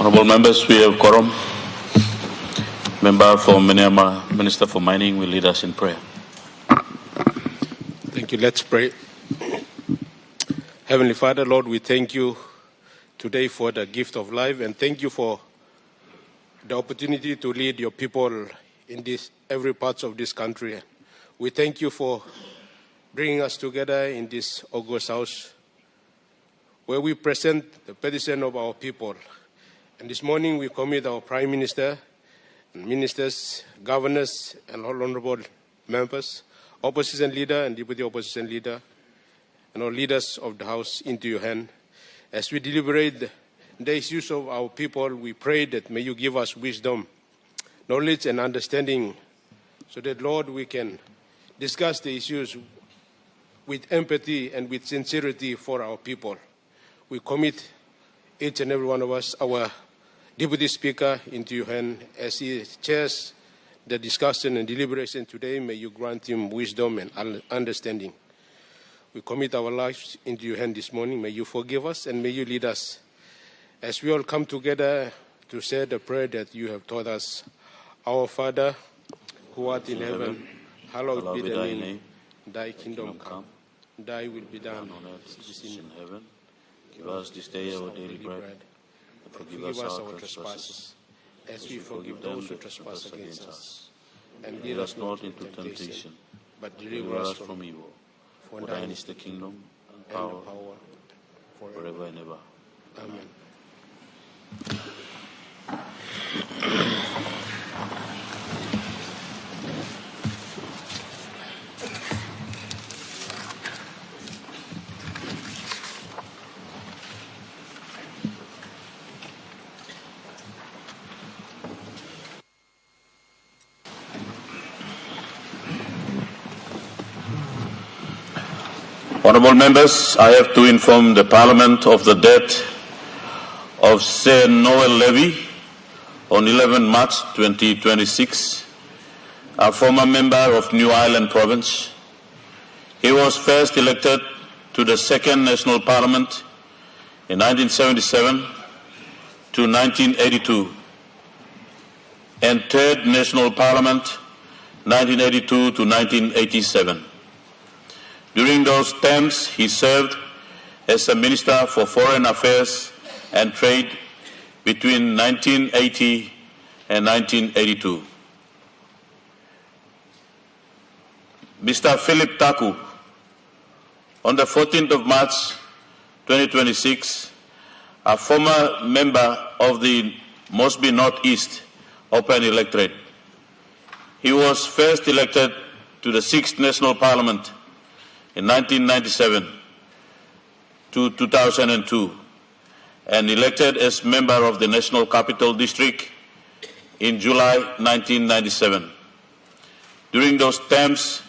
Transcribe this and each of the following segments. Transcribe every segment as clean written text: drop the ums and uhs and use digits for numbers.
Honourable members, we have quorum. Member for Manyama, Minister for Mining, will lead us in prayer. Thank you. Let's pray. Heavenly Father, Lord, we thank you today for the gift of life, and thank you for the opportunity to lead your people in every part of this country. We thank you for bringing us together in this august house where we present the petition of our people. And this morning we commit our Prime Minister, and ministers, governors, and all honorable members, opposition leader and deputy opposition leader, and all leaders of the House into your hand. As we deliberate the issues of our people, we pray that may you give us wisdom, knowledge, and understanding, so that, Lord, we can discuss the issues with empathy and with sincerity for our people. We commit each and every one of us, our Deputy Speaker, into your hand as he chairs the discussion and deliberation today. May you grant him wisdom and understanding. We commit our lives into your hand this morning. May you forgive us and may you lead us as we all come together to say the prayer that you have taught us. Our Father, who art in heaven, hallowed be thy name. Thy kingdom come. Thy will be done on earth as it is in heaven. Give us this day our daily bread, and forgive us our trespasses, as we forgive those who trespass against us. And lead us not into temptation, but deliver us from evil. For thine is the kingdom and power forever and ever. Amen. Honourable members, I have to inform the Parliament of the death of Sir Noel Levy on 11 March 2026, a former member of New Ireland Province. He was first elected to the Second National Parliament in 1977 to 1982 and Third National Parliament 1982 to 1987. During those terms, he served as a Minister for Foreign Affairs and Trade between 1980 and 1982. Mr. Philip Taku, on the 14th of March 2026, a former member of the Mosby North East Open Electorate. He was first elected to the 6th National Parliament in 1997 to 2002 and elected as member of the National Capital District in July 1997. During those terms,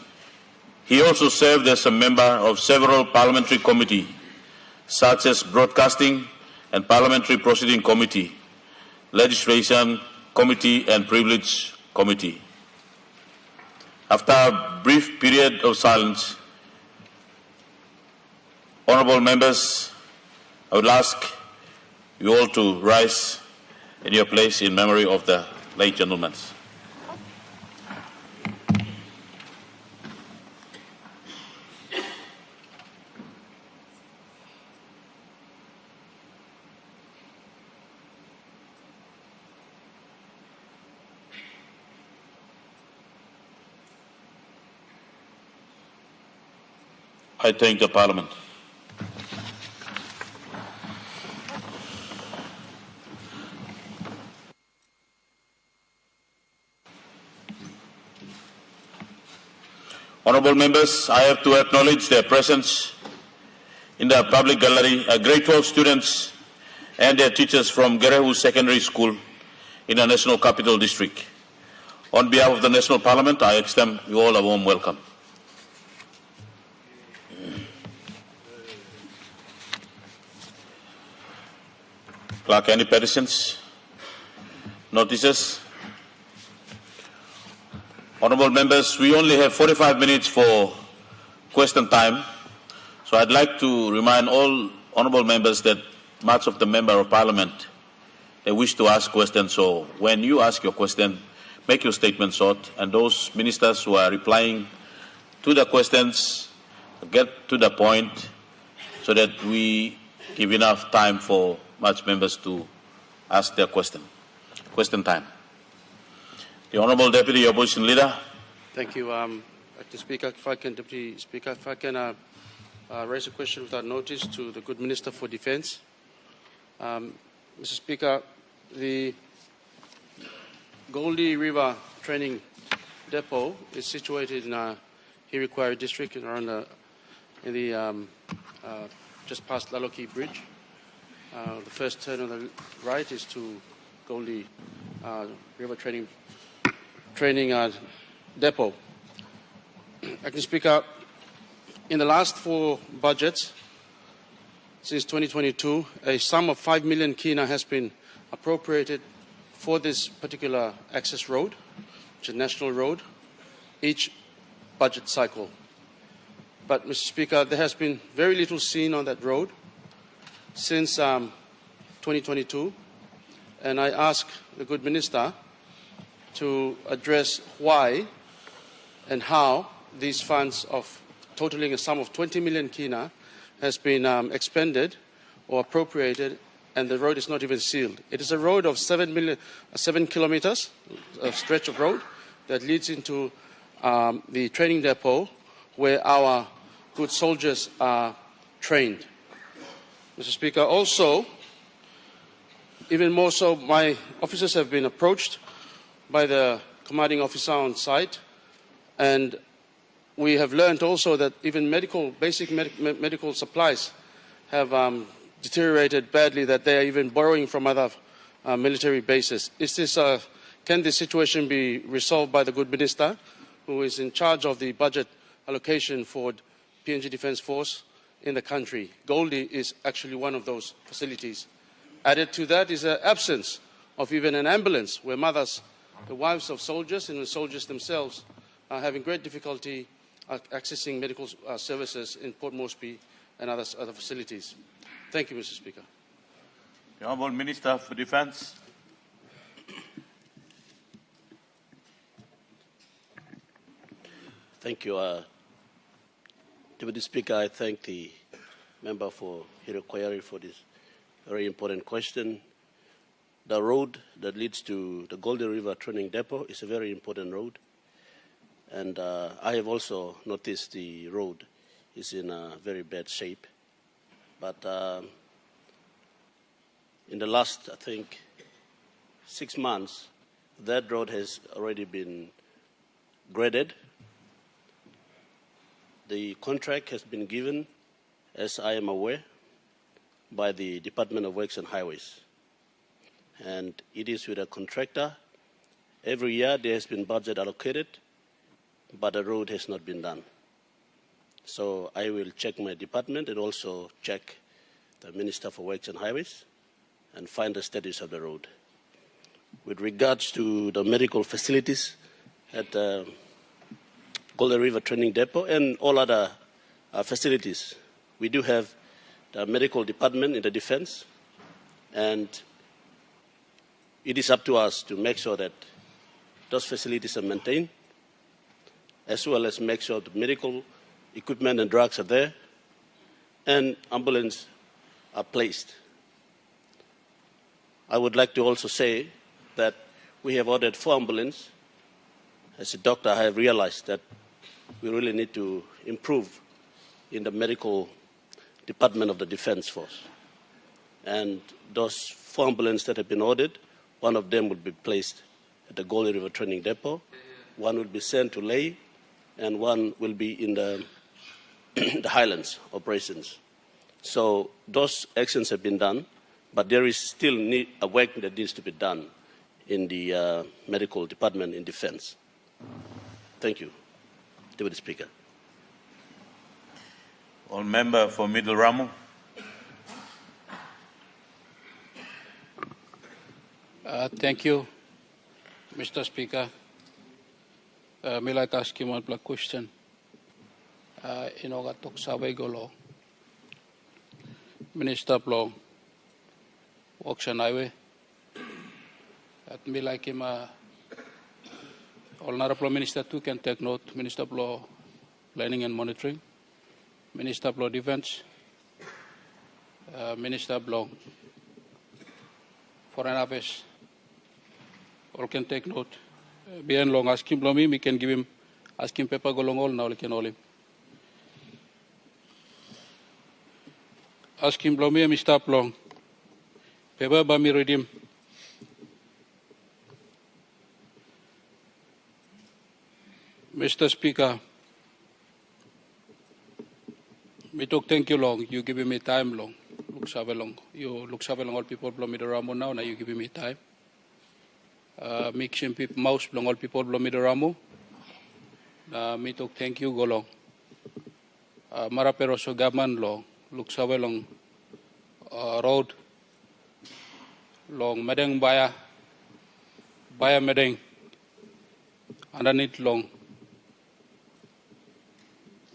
he also served as a member of several parliamentary committees, such as Broadcasting and Parliamentary Proceeding Committee, Legislation Committee and Privilege Committee. After a brief period of silence, honourable members, I would ask you all to rise in your place in memory of the late gentleman. I thank the Parliament. Honourable members, I have to acknowledge their presence in the public gallery, grade 12 students and their teachers from Gerehu Secondary School in the National Capital District. On behalf of the National Parliament, I extend you all a warm welcome. Clerk, any petitions? Notices? Honourable members, we only have 45 minutes for question time. So I'd like to remind all honourable members that much of the Member of Parliament they wish to ask questions. So when you ask your question, make your statement short, and those ministers who are replying to the questions, get to the point so that we give enough time for much members to ask their question. Question time. The Honourable Deputy Opposition Leader. Thank you, Acting Speaker. If I can, Deputy Speaker, if I can raise a question without notice to the good Minister for Defence. Mr. Speaker, the Goldie River Training Depot is situated in Hirikwari District, around just past Laloki Bridge. The first turn on the right is to Goldie River Training Depot. Acting Speaker, in the last 4 budgets since 2022, a sum of 5 million kina has been appropriated for this particular access road, which is a national road, each budget cycle. But, Mr. Speaker, there has been very little seen on that road since 2022, and I ask the good Minister to address why and how these funds of totaling a sum of 20 million kina has been expended or appropriated, and the road is not even sealed. It is a road of 7 kilometers, a stretch of road that leads into the training depot where our good soldiers are trained. Mr. Speaker, also, even more so, my officers have been approached by the commanding officer on site, and we have learned also that even basic medical supplies have deteriorated badly, that they are even borrowing from other military bases. Can this situation be resolved by the good Minister, who is in charge of the budget allocation for PNG Defence Force in the country? Goldie is actually one of those facilities. Added to that is the absence of even an ambulance, where mothers, the wives of soldiers and the soldiers themselves are having great difficulty accessing medical services in Port Moresby and other facilities. Thank you, Mr. Speaker. The Honourable Minister for Defence. Thank you. Deputy Speaker, I thank the member for Hirikwari for this very important question. The road that leads to the Goldie River Training Depot is a very important road. And I have also noticed the road is in a very bad shape. But in the last, I think, 6 months, that road has already been graded. The contract has been given, as I am aware, by the Department of Works and Highways. And it is with a contractor. Every year there has been budget allocated, but the road has not been done. So I will check my department and also check the Minister for Works and Highways and find the status of the road. With regards to the medical facilities at the Goldie River Training Depot and all other facilities, we do have the medical department in the defense, and it is up to us to make sure that those facilities are maintained, as well as make sure the medical equipment and drugs are there, and ambulances are placed. I would like to also say that we have ordered 4 ambulances. As a doctor, I have realized that we really need to improve in the medical department of the Defence Force. And those 4 ambulances that have been ordered, one of them will be placed at the Goldie River Training Depot, one will be sent to Lae, and one will be in the Highlands operations. So those actions have been done, but there is still a work that needs to be done in the medical department in defense. Thank you, Deputy Speaker. All member for Middle Ramu. Thank you, Mr. Speaker. May I ask you one question? Inogatok sabay golo. Minister Plo, Works and Highway. At me like him, Honorable Minister too can take note. Minister of Law, Planning and Monitoring, Minister of Law Defense, Minister of Law, Foreign Affairs. All can take note. Bien long ask him me, we can give him, ask him paper go long all now, we can all him. Ask him me, Mr. Long. Paper by me read him. Mr. Speaker, me talk thank you long. You giving me time long. Looks have long. You looks have long all people blow me the ramo now. Now you giving me time. Mixing people mouse long all people blow me the ramo. Me talk thank you go long. Maraperoso government long. Looks have long road long Medeng Baya Medeng underneath long.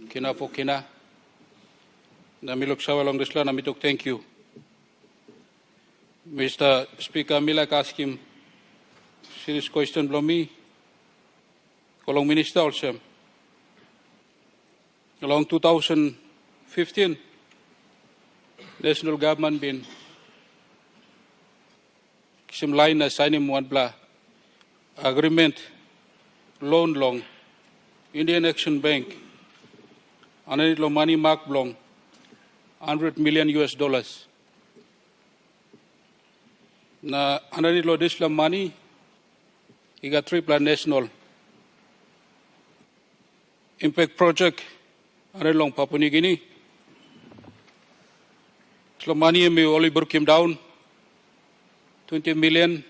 Kina for kina. Nami look so along this line, Nami took thank you. Mr. Speaker, me like ask him serious question below me. Along Minister also. Along 2015, national government been some line signing one blah agreement loan long Indian Action Bank. And money mark belong $100 million US. Na underneath this money, he got 3 plan national impact project under long Papua New Guinea. So money me only broke him down $20 million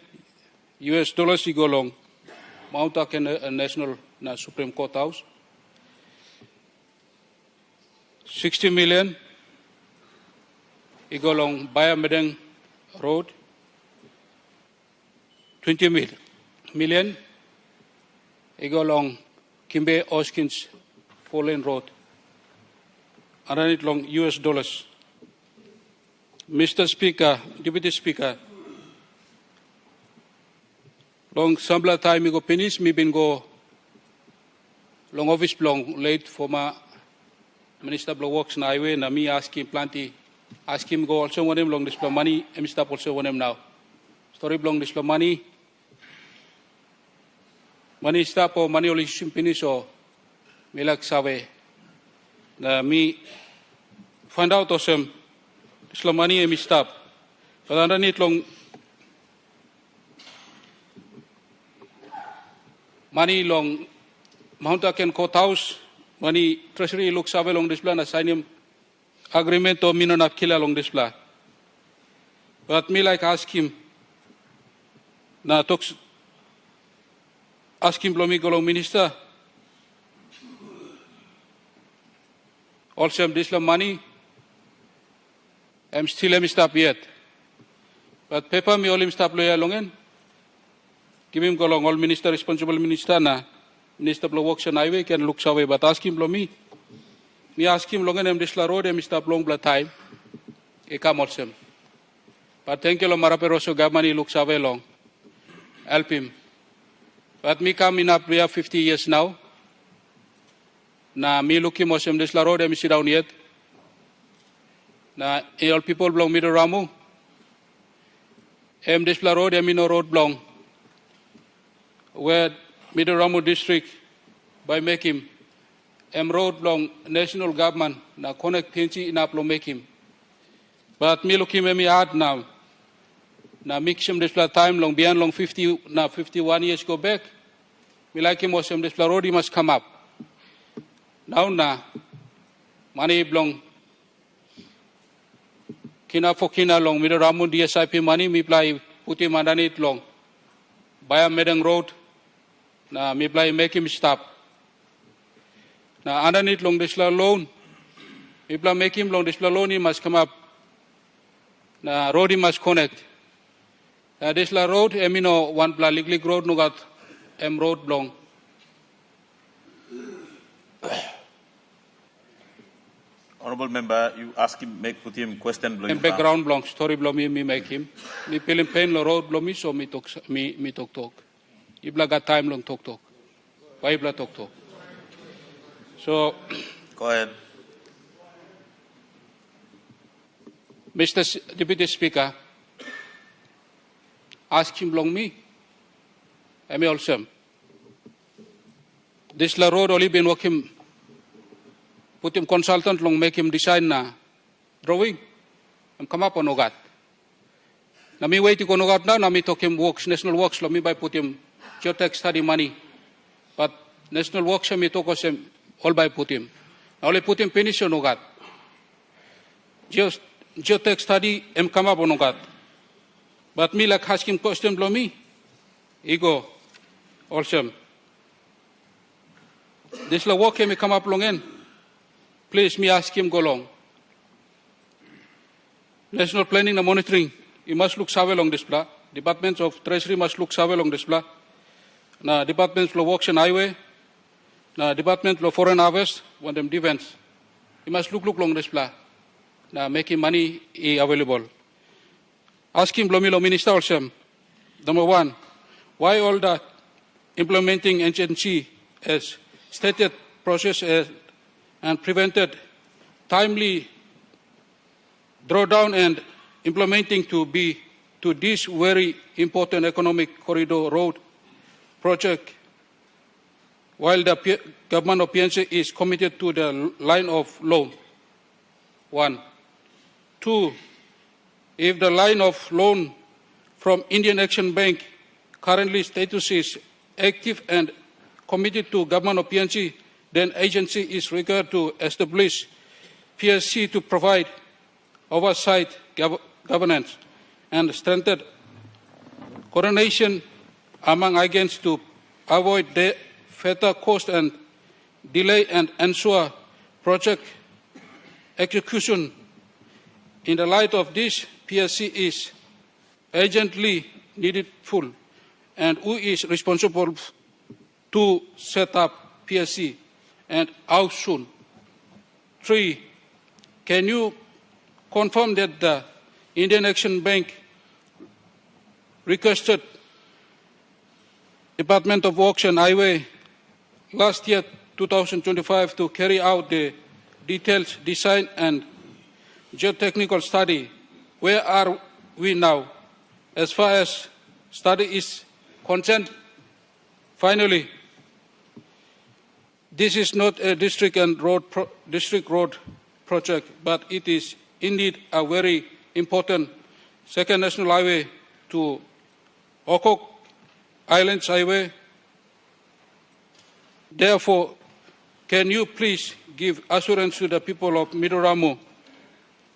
US. He go long Mount Aken National Supreme Court House. 60 million, he go along Baya Medeng Road. 20 million, he go along Kimbe Oskins 4-lane road. And then it long US dollars. Mr. Speaker, Deputy Speaker, long sambla time me go finish, me been go long office long late for my Minister of Works na highway na me ask him plenty, ask him go also want him long this money, Minister also want him now. Story long this money stop or money only finish or me like sawe. Na me find out awesome this money me stop. But underneath long money long Mount Aken Courthouse. Money Treasury looks away along this plan, assign him agreement or minon of kill along this plan. But me like ask him, na talks, ask him blow me go along minister. Also this money, I'm still stop yet. But paper me all him stop lawyer along give him go along all minister responsible minister na. Minister of Works and Highway can look away, but ask him me. Me ask him long and this road and Mr. Long blood time. He come also. But thank you, Maraperoso government, he looks away long. Help him. But me come in up, we have 50 years now. Na me look him also this road and me sit down yet. Na all people belong me to Ramu. This road and me no road belong. Where Middle Ramu district by make him road long national government na connect pinchi in up make him. But me look him me hard now. Na mix him this time long beyond long 51 years go back. Me like him was this road he must come up. Now na money belong kina for kina long Middle Ramu DSIP money me play put him underneath long. Baya Medeng Road. Na me play make him stop. Na underneath long this loan, me play make him long this loan he must come up. Na road he must connect. Na this road emino one pla Liglig road no got road long. Honorable member, you ask him, put him question. And background belong, story belong me make him. Me piling pain lo road belong me so me talk talk. Ibla got time long talk. Why ibla talk. So, go ahead. Mr. Deputy Speaker, ask him long me. I may also. This la road only been working. Put him consultant long make him design na drawing. And come up on ogat. Na me wait to go ogat now. Na me talk him works national works. Lo me by put him geotech study money. But national works me talk us him all by put him. Now only put him finish on ogat. Geotech study come up on ogat. But me like ask him question lo me. Ego also. This la work me come up long in. Please, me ask him go long. National planning and monitoring, you must look survey along this plan. Departments of Treasury must look survey along this plan. Na departments of works and highway, na department of foreign harvest, when them defense. You must look along this plan. Na making money available. Ask him, Blomilo Minister also. Number one, why all that implementing agency as stated process and prevented timely drawdown and implementing to this very important economic corridor road project, while the government of PNC is committed to the line of loan. 1. 2. If the line of loan from Indian Action Bank currently status is active and committed to government of PNC, then agency is required to establish PSC to provide oversight governance and strengthen coordination among agents to avoid the further cost and delay and ensure project execution. In the light of this, PSC is urgently needful, and who is responsible to set up PSC and how soon? 3, can you confirm that the Indian Action Bank requested Department of Works and Highway last year, 2025, to carry out the detailed design and geotechnical study? Where are we now as far as study is concerned? Finally, this is not a district road project, but it is indeed a very important second national highway to Okok Islands Highway. Therefore, can you please give assurance to the people of Midoramu,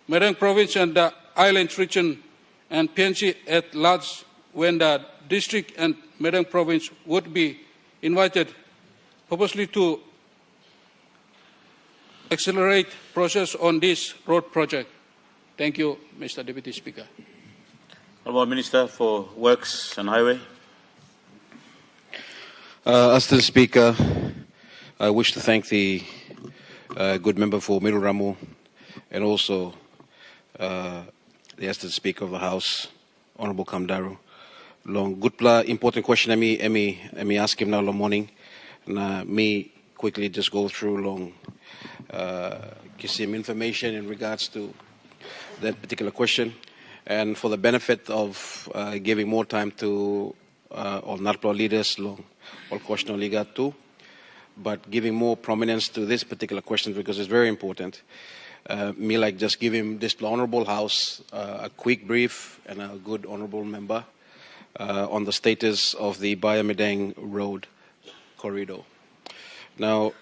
Mereng Province and the Islands region and PNC at large when the district and Mereng Province would be invited purposely to accelerate process on this road project? Thank you, Mr. Deputy Speaker. Honourable Minister for Works and Highway. Mr. Speaker, I wish to thank the good member for Middle Ramu and also the Assistant Speaker of the House, Honourable Kamdaru. Long good important question. I me ask him now in the morning, and me quickly just go through long, give some information in regards to that particular question, and for the benefit of giving more time to all NARPLA leaders, long all question liga too, but giving more prominence to this particular question because it's very important. Me like just give him this honourable House a quick brief and a good honourable member on the status of the Bayamedang Road corridor. Now,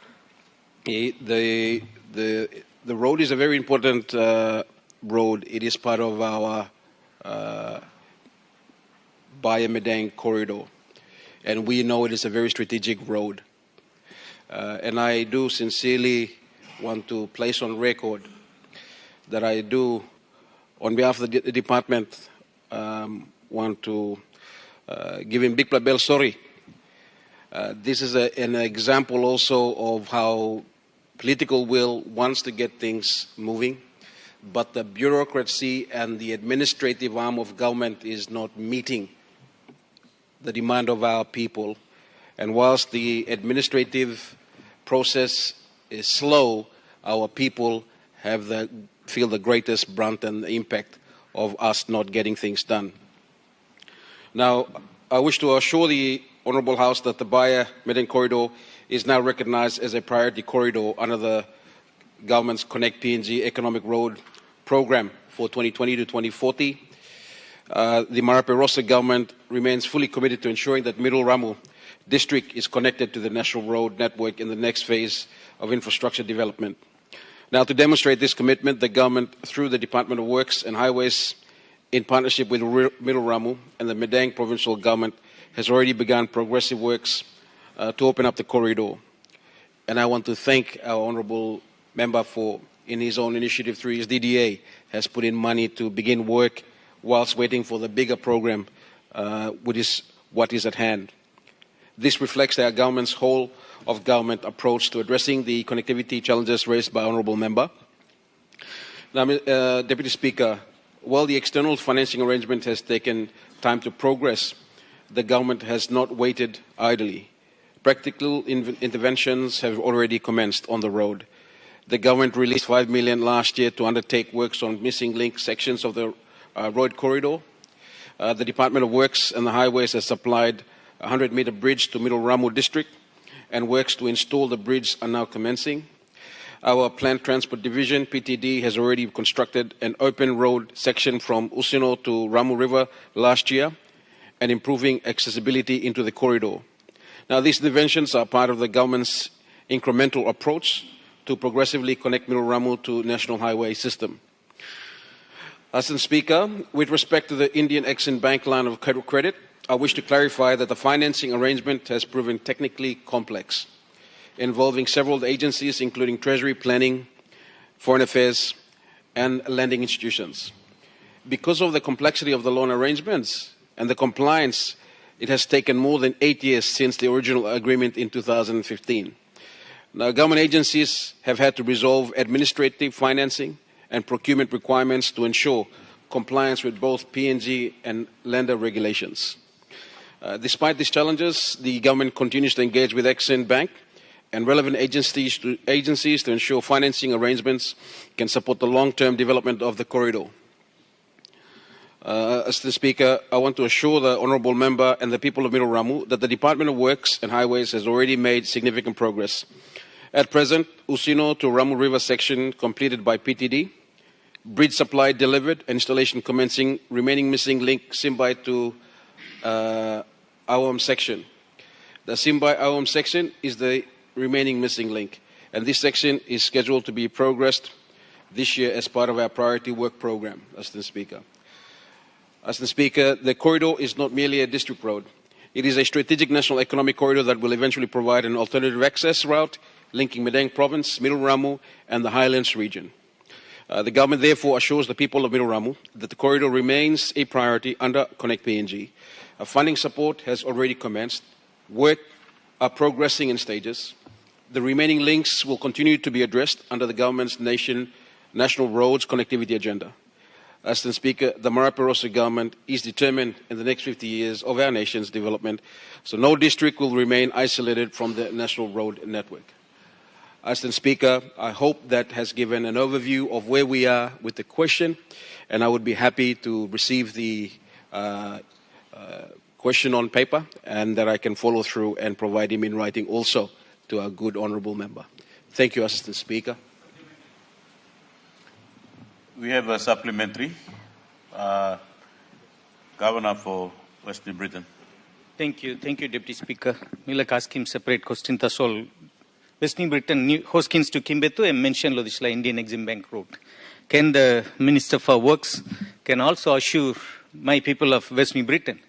the road is a very important road. It is part of our Bayamedang corridor, and we know it is a very strategic road. And I do sincerely want to place on record that I do, on behalf of the department, want to give him big bell sorry. This is an example also of how political will wants to get things moving, but the bureaucracy and the administrative arm of government is not meeting the demand of our people. And whilst the administrative process is slow, our people feel the greatest brunt and the impact of us not getting things done. Now, I wish to assure the Honourable House that the Bayer-Medang corridor is now recognised as a priority corridor under the government's Connect PNG Economic Road Programme for 2020 to 2040. The Marape Rossa government remains fully committed to ensuring that Middle Ramu district is connected to the national road network in the next phase of infrastructure development. Now, to demonstrate this commitment, the government, through the Department of Works and Highways, in partnership with Middle Ramu and the Medang provincial government, has already begun progressive works to open up the corridor. And I want to thank our honourable member for, in his own initiative through his DDA, has put in money to begin work whilst waiting for the bigger program, which is what is at hand. This reflects our government's whole of government approach to addressing the connectivity challenges raised by honourable member. Now, Deputy Speaker, while the external financing arrangement has taken time to progress, the government has not waited idly. Practical interventions have already commenced on the road. The government released 5 million last year to undertake works on missing link sections of the road corridor. The Department of Works and the Highways has supplied a 100-metre bridge to Middle Ramu district, and works to install the bridge are now commencing. Our Plant Transport Division, PTD, has already constructed an open road section from Usino to Ramu River last year, and improving accessibility into the corridor. Now, these interventions are part of the government's incremental approach to progressively connect Middle Ramu to national highway system. Assistant Speaker, with respect to the Indian Exim Bank line of credit, I wish to clarify that the financing arrangement has proven technically complex, involving several agencies including Treasury, Planning, Foreign Affairs, and lending institutions. Because of the complexity of the loan arrangements and the compliance, it has taken more than 8 years since the original agreement in 2015. Now, government agencies have had to resolve administrative financing and procurement requirements to ensure compliance with both PNG and lender regulations. Despite these challenges, the government continues to engage with Exim Bank and relevant agencies to ensure financing arrangements can support the long-term development of the corridor. Mr. Speaker, I want to assure the honourable member and the people of Middle Ramu that the Department of Works and Highways has already made significant progress. At present, Usino to Ramu River section completed by PTD, bridge supply delivered, installation commencing, remaining missing link Simbai to Awam section. The Simbai Awam section is the remaining missing link, and this section is scheduled to be progressed this year as part of our priority work program, Assistant Speaker. Assistant Speaker, the corridor is not merely a district road. It is a strategic national economic corridor that will eventually provide an alternative access route linking Medang Province, Middle Ramu, and the Highlands region. The government therefore assures the people of Middle Ramu that the corridor remains a priority under Connect PNG. Funding support has already commenced. Work are progressing in stages. The remaining links will continue to be addressed under the government's national roads connectivity agenda. Assistant Speaker, the Marape Rossa government is determined in the next 50 years of our nation's development, so no district will remain isolated from the national road network. Assistant Speaker, I hope that has given an overview of where we are with the question, and I would be happy to receive the question on paper, and that I can follow through and provide him in writing also to our good honourable member. Thank you, Assistant Speaker. We have a supplementary. Governor for West New Britain. Thank you, Deputy Speaker. Mila kaskim separate question tasol. West New Britain Hoskins to Kimbetu and mention Lodishla Indian Exim Bank Road. Can the Minister for Works can also assure my people of West New Britain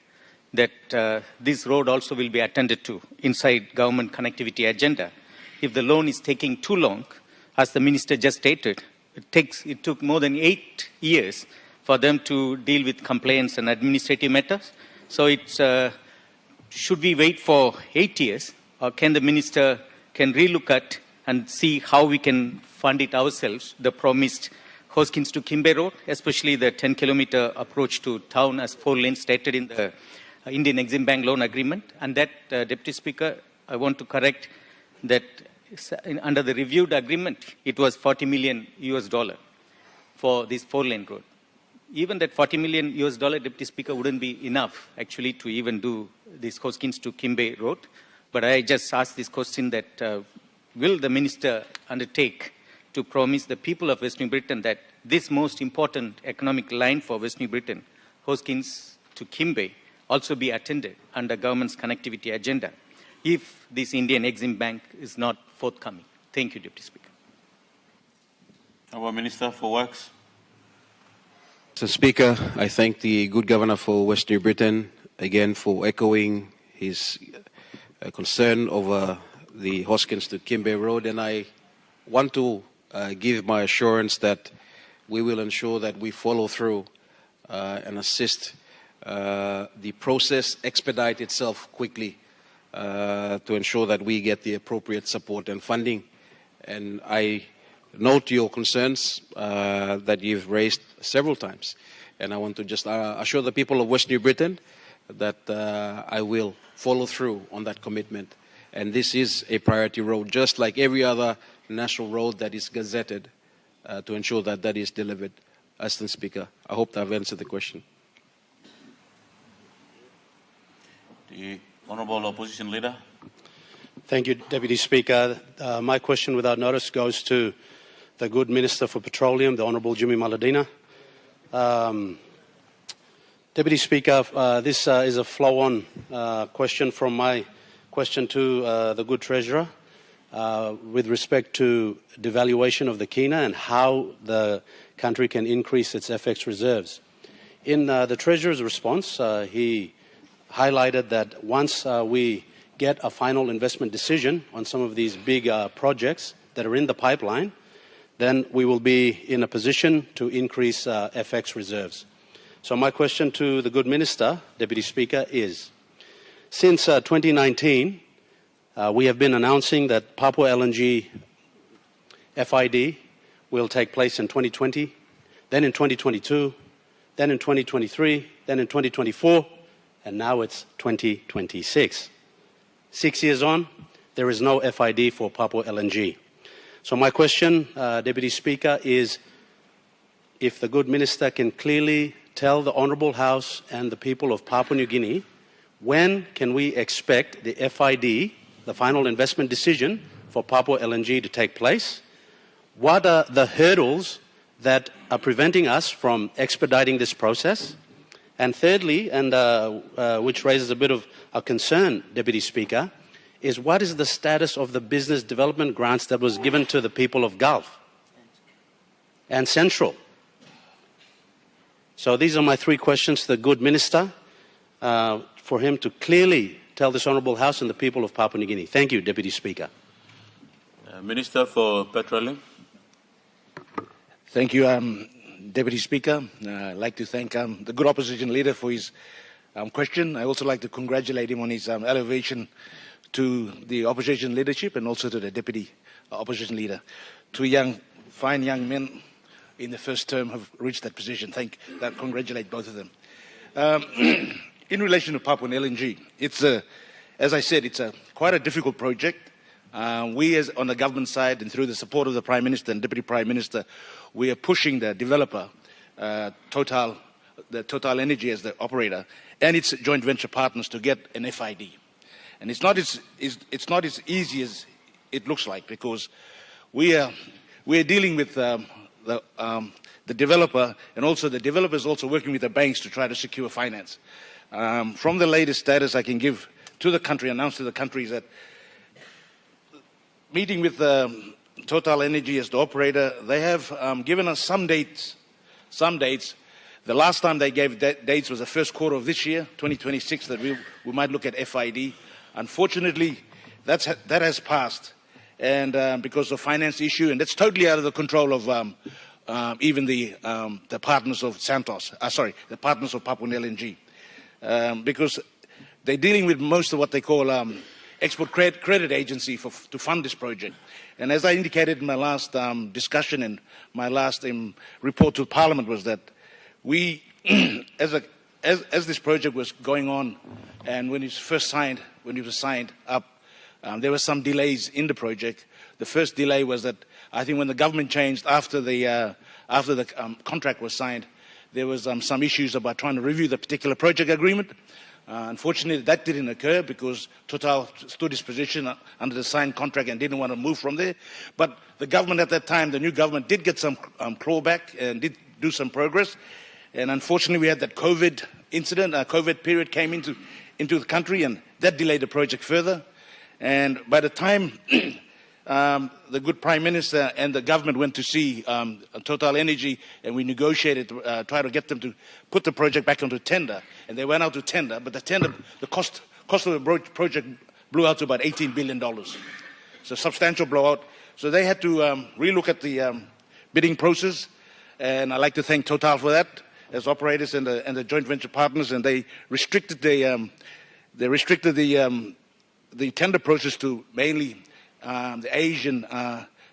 that this road also will be attended to inside government connectivity agenda? If the loan is taking too long, as the Minister just stated, it took more than 8 years for them to deal with complaints and administrative matters. So it's, should we wait for 8 years, or can the Minister can relook at and see how we can fund it ourselves, the promised Hoskins to Kimbe Road, especially the 10-kilometer approach to town as 4 lanes stated in the Indian Exim Bank loan agreement. And that, Deputy Speaker, I want to correct that under the reviewed agreement, it was $40 million for this 4-lane road. Even that $40 million Deputy Speaker, wouldn't be enough actually to even do this Hoskins to Kimbe Road. But I just asked this question that will the Minister undertake to promise the people of West New Britain that this most important economic line for West New Britain, Hoskins to Kimbe, also be attended under government's connectivity agenda if this Indian Exim Bank is not forthcoming? Thank you, Deputy Speaker. Our Minister for Works. Mr. Speaker, I thank the good governor for West New Britain again for echoing his concern over the Hoskins to Kimbe Road, and I want to give my assurance that we will ensure that we follow through and assist the process, expedite itself quickly to ensure that we get the appropriate support and funding. And I note your concerns that you've raised several times. And I want to just assure the people of West New Britain that I will follow through on that commitment. And this is a priority road, just like every other national road that is gazetted to ensure that that is delivered. Assistant Speaker, I hope that I've answered the question. The Honourable Opposition Leader. Thank you, Deputy Speaker. My question without notice goes to the good Minister for Petroleum, the Honourable Jimmy Maladina. Deputy Speaker, this is a flow-on question from my question to the good Treasurer with respect to devaluation of the kina and how the country can increase its FX reserves. In the Treasurer's response, he highlighted that once we get a final investment decision on some of these big projects that are in the pipeline, then we will be in a position to increase FX reserves. So my question to the good Minister, Deputy Speaker, is, since 2019, we have been announcing that Papua LNG FID will take place in 2020, then in 2022, then in 2023, then in 2024, and now it's 2026. 6 years on, there is no FID for Papua LNG. So my question, Deputy Speaker, is if the good Minister can clearly tell the Honourable House and the people of Papua New Guinea, when can we expect the FID, the final investment decision for Papua LNG to take place? What are the hurdles that are preventing us from expediting this process? And thirdly, and which raises a bit of a concern, Deputy Speaker, is what is the status of the business development grants that was given to the people of Gulf and Central? So these are my three questions to the good Minister for him to clearly tell this Honourable House and the people of Papua New Guinea. Thank you, Deputy Speaker. Minister for Petroleum. Thank you, Deputy Speaker. I'd like to thank the good opposition leader for his question. I also like to congratulate him on his elevation to the opposition leadership and also to the deputy opposition leader. Two fine young men in the first term have reached that position. Congratulate both of them. In relation to Papua LNG, it's as I said, it's quite a difficult project. We, on the government side, and through the support of the Prime Minister and Deputy Prime Minister, we are pushing the developer, Total Energy as the operator, and its joint venture partners to get an FID. And it's not as easy as it looks like, because we are dealing with the developer, and also the developer is also working with the banks to try to secure finance. From the latest status I can give to the country, announce to the country, is that meeting with Total Energy as the operator, they have given us some dates. The last time they gave dates was the first quarter of this year, 2026, that we might look at FID. Unfortunately, that has passed, and because of finance issue, and that's totally out of the control of even the partners of the partners of Papua LNG, because they're dealing with most of what they call Export Credit Agency to fund this project. And as I indicated in my last discussion and my last report to Parliament was that we, as this project was going on, and when it was signed up, there were some delays in the project. The first delay was that I think when the government changed after the contract was signed, there was some issues about trying to review the particular project agreement. Unfortunately, that didn't occur because Total stood its position under the signed contract and didn't want to move from there. But the government at that time, the new government, did get some clawback and did do some progress. And unfortunately, we had that COVID incident. COVID period came into the country, and that delayed the project further. And by the time the good Prime Minister and the government went to see Total Energy, and we negotiated, try to get them to put the project back onto tender, and they went out to tender, but the cost of the project blew out to about $18 billion. So substantial blowout. So they had to relook at the bidding process, and I'd like to thank Total for that, as operators and the joint venture partners, and they restricted the tender process to mainly the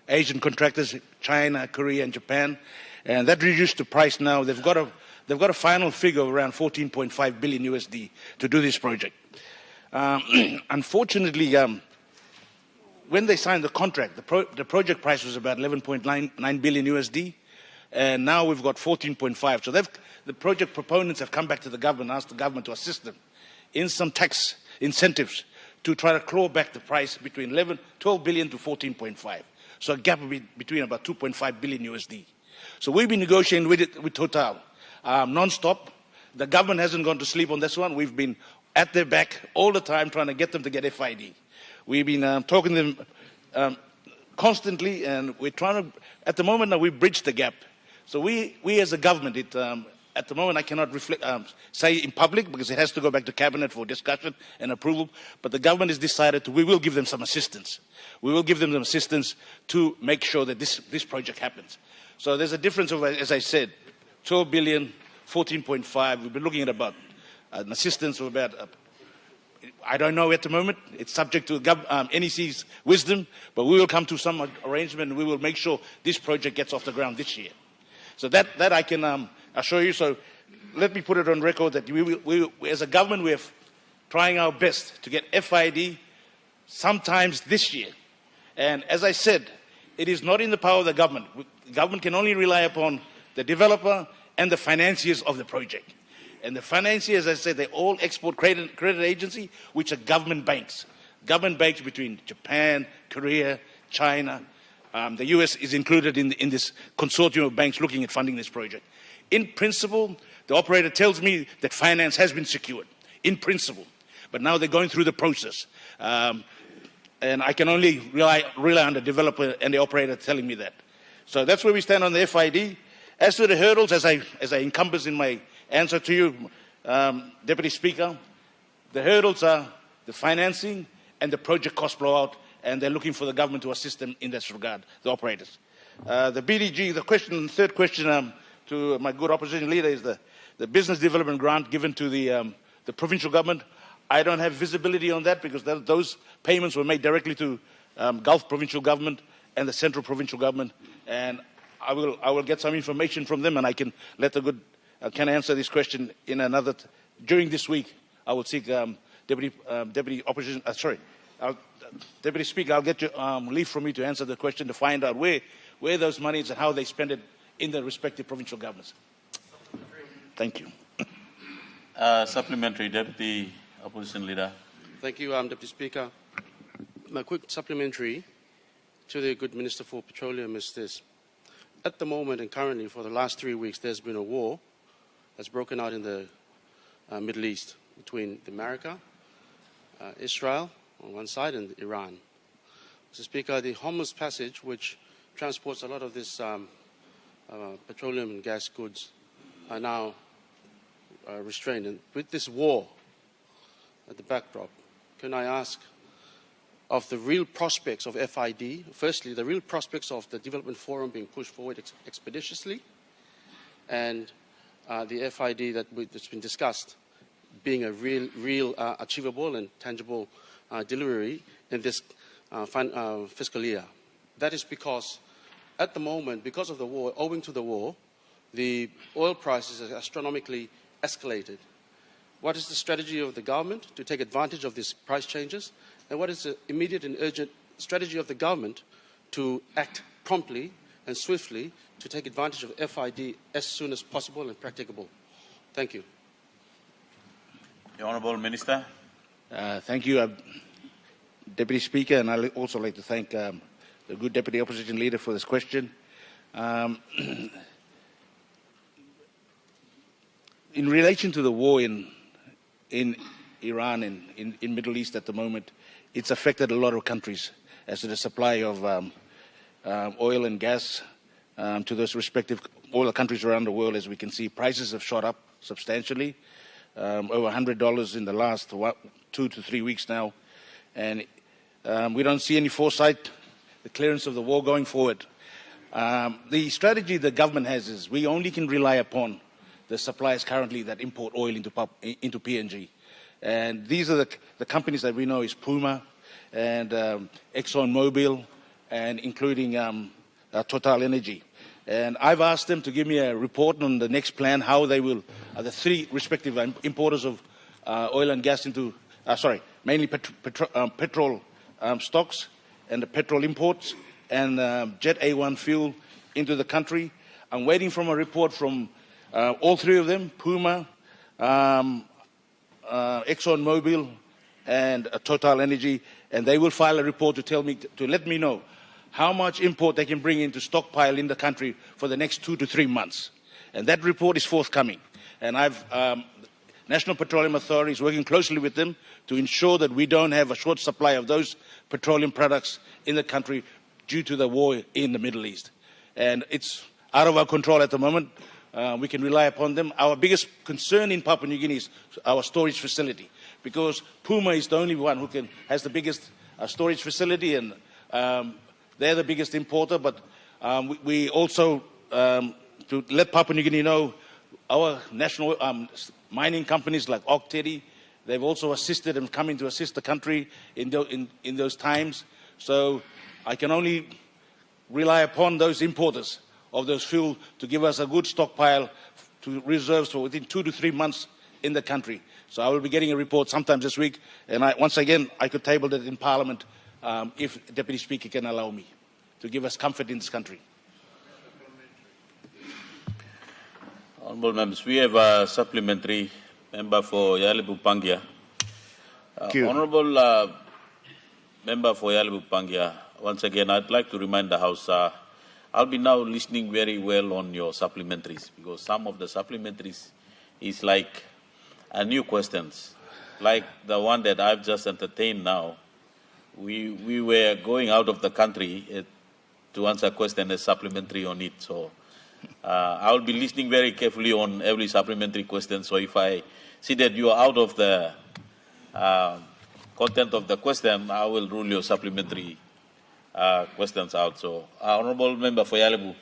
Asian contractors, China, Korea, and Japan, and that reduced the price. Now they've got a final figure of around 14.5 billion USD to do this project. Unfortunately, when they signed the contract, the project price was about 11.9 billion USD, and now we've got 14.5. So the project proponents have come back to the government, asked the government to assist them in some tax incentives to try to claw back the price between 12 billion to 14.5. So a gap between about 2.5 billion USD. So we've been negotiating with Total non-stop. The government hasn't gone to sleep on this one. We've been at their back all the time trying to get them to get FID. We've been talking to them constantly, and we're trying to, at the moment now, we've bridged the gap. So we as a government, at the moment I cannot say in public because it has to go back to Cabinet for discussion and approval, but the government has decided we will give them some assistance. We will give them some assistance to make sure that this project happens. So there's a difference of, as I said, 12 billion, 14.5. We've been looking at about an assistance of about, I don't know at the moment. It's subject to NEC's wisdom, but we will come to some arrangement and we will make sure this project gets off the ground this year. So that I can assure you. So let me put it on record that we as a government, we are trying our best to get FID sometimes this year. And as I said, it is not in the power of the government. The government can only rely upon the developer and the financiers of the project. And the financiers, as I said, they're all Export Credit Agency, which are government banks. Government banks between Japan, Korea, China. The US is included in this consortium of banks looking at funding this project. In principle, the operator tells me that finance has been secured, in principle. But now they're going through the process. And I can only rely on the developer and the operator telling me that. So that's where we stand on the FID. As to the hurdles, as I encompass in my answer to you, Deputy Speaker, the hurdles are the financing and the project cost blowout, and they're looking for the government to assist them in this regard, the operators. The BDG, the third question to my good opposition leader is the business development grant given to the provincial government. I don't have visibility on that because those payments were made directly to Gulf provincial government and the central provincial government, and I will get some information from them, and I can let the good can answer this question in another during this week. I will seek Deputy Speaker. I'll get you leave from me to answer the question to find out where those monies and how they spend it in the respective provincial governments. Thank you. Supplementary, Deputy Opposition Leader. Thank you, Deputy Speaker. My quick supplementary to the good Minister for Petroleum is this. At the moment and currently for the last 3 weeks, there's been a war that's broken out in the Middle East between America, Israel on one side, and Iran. Mr. Speaker, the Hormuz Passage, which transports a lot of this petroleum and gas goods, are now restrained. And with this war at the backdrop, can I ask of the real prospects of FID, firstly, the real prospects of the development forum being pushed forward expeditiously, and the FID that's been discussed being a real achievable and tangible delivery in this fiscal year. That is because at the moment, because of the war, owing to the war, the oil prices are astronomically escalated. What is the strategy of the government to take advantage of these price changes? And what is the immediate and urgent strategy of the government to act promptly and swiftly to take advantage of FID as soon as possible and practicable? Thank you. The Honourable Minister. Thank you, Deputy Speaker, and I'd also like to thank the good Deputy Opposition Leader for this question. In relation to the war in Iran and in Middle East at the moment, it's affected a lot of countries as to the supply of oil and gas to those respective oil countries around the world. As we can see, prices have shot up substantially, over $100 in the last 2 to 3 weeks now, and we don't see any foresight, the clearance of the war going forward. The strategy the government has is we only can rely upon the suppliers currently that import oil into PNG. And these are the companies that we know is Puma and ExxonMobil, and including Total Energy. And I've asked them to give me a report on the next plan, how they will, the three respective importers of oil and gas into, mainly petrol stocks and the petrol imports and Jet A1 fuel into the country. I'm waiting for a report from all three of them, Puma, ExxonMobil and Total Energy, and they will file a report to let me know how much import they can bring into stockpile in the country for the next 2 to 3 months. And that report is forthcoming. And National Petroleum Authority is working closely with them to ensure that we don't have a short supply of those petroleum products in the country due to the war in the Middle East. And it's out of our control at the moment. We can rely upon them. Our biggest concern in Papua New Guinea is our storage facility, because Puma is the only one who has the biggest storage facility, and they're the biggest importer. But we also, to let Papua New Guinea know, our national mining companies like Octedi, they've also assisted and come in to assist the country in those times. So I can only rely upon those importers of those fuel to give us a good stockpile to reserves for within 2 to 3 months in the country. So I will be getting a report sometime this week, and once again I could table that in Parliament if Deputy Speaker can allow me, to give us comfort in this country. Honourable members, we have a supplementary member for Yalibu Pangia. Honourable member for Yalibu Pangia, once again I'd like to remind the House, I'll be now listening very well on your supplementaries, because some of the supplementaries is like new questions, like the one that I've just entertained now. We were going out of the country to answer a question as supplementary on it. So I'll be listening very carefully on every supplementary question. So if I see that you are out of the content of the question, I will rule your supplementary questions out. So, Honourable Member for Yalibu.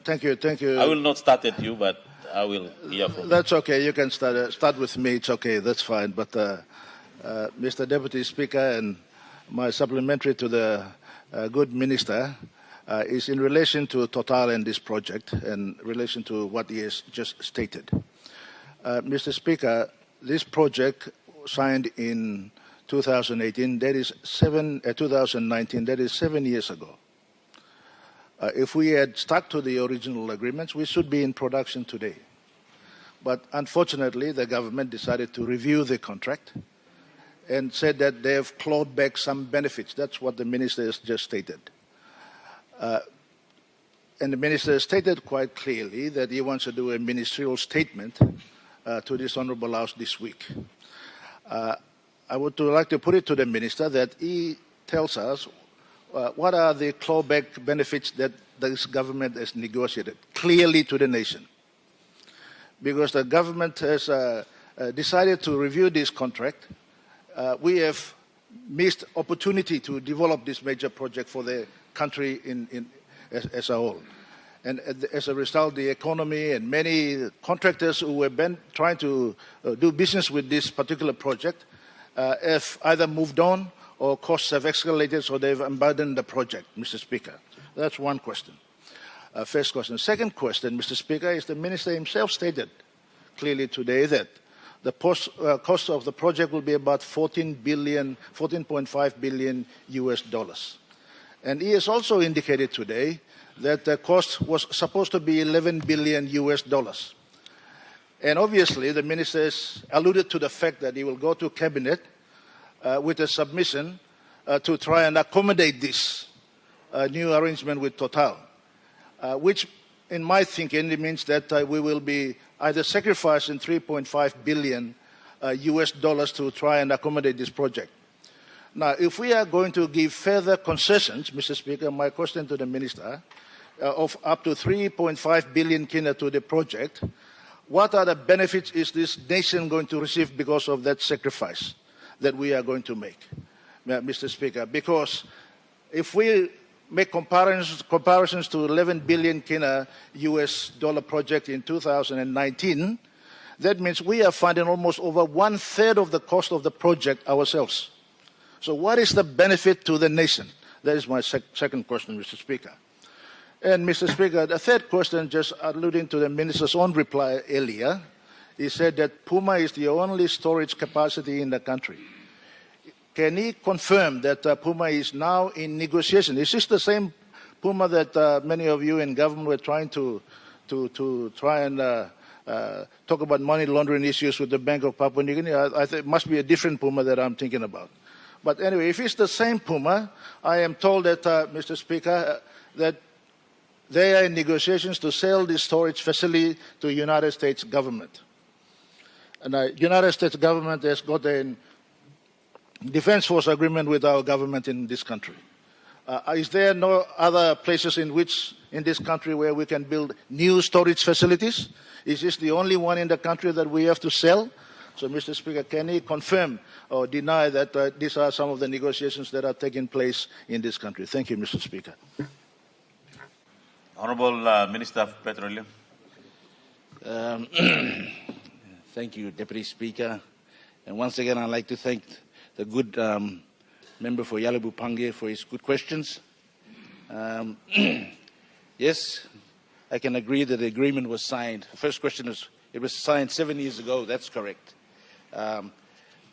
Thank you. I will not start at you, but I will hear from you. That's okay. You can start with me. It's okay. That's fine. But Mr. Deputy Speaker, and my supplementary to the good minister is in relation to Total and this project, and in relation to what he has just stated. Mr. Speaker, this project signed in 2018, that is 2019, that is 7 years ago. If we had stuck to the original agreements, we should be in production today. But unfortunately, the government decided to review the contract and said that they have clawed back some benefits. That's what the minister has just stated. And the minister stated quite clearly that he wants to do a ministerial statement to this Honourable House this week. I would like to put it to the minister that he tells us what are the clawback benefits that this government has negotiated clearly to the nation. Because the government has decided to review this contract. We have missed opportunity to develop this major project for the country as a whole. And as a result, the economy and many contractors who have been trying to do business with this particular project have either moved on or costs have escalated, so they've abandoned the project, Mr. Speaker? That's one question. First question. Second question, Mr. Speaker, is the Minister himself stated clearly today that the cost of the project will be about 14.5 billion US dollars. And he has also indicated today that the cost was supposed to be 11 billion US dollars. And obviously, the Minister has alluded to the fact that he will go to Cabinet with a submission to try and accommodate this new arrangement with Total, which, in my thinking, it means that we will be either sacrificing 3.5 billion US dollars to try and accommodate this project. Now, if we are going to give further concessions, Mr. Speaker, my question to the Minister, of up to 3.5 billion kina to the project, what are the benefits is this nation going to receive because of that sacrifice that we are going to make, Mr. Speaker? Because if we make comparisons to 11 billion kina US dollar project in 2019, that means we are funding almost over 1/3 of the cost of the project ourselves. So what is the benefit to the nation? That is my second question, Mr. Speaker. And Mr. Speaker, the third question, just alluding to the Minister's own reply earlier, he said that Puma is the only storage capacity in the country. Can he confirm that Puma is now in negotiation? Is this the same Puma that many of you in government were trying to try and talk about money laundering issues with the Bank of Papua New Guinea? I think it must be a different Puma that I'm thinking about. But anyway, if it's the same Puma, I am told that, Mr. Speaker, that they are in negotiations to sell this storage facility to the United States government. And the United States government has got a defense force agreement with our government in this country. Is there no other places in this country where we can build new storage facilities? Is this the only one in the country that we have to sell? So, Mr. Speaker, can he confirm or deny that these are some of the negotiations that are taking place in this country? Thank you, Mr. Speaker. Honourable Minister of Petroleum. Thank you, Deputy Speaker. And once again, I'd like to thank the good member for Yalibu Pange for his good questions. Yes, I can agree that the agreement was signed. The first question is, it was signed 7 years ago. That's correct. And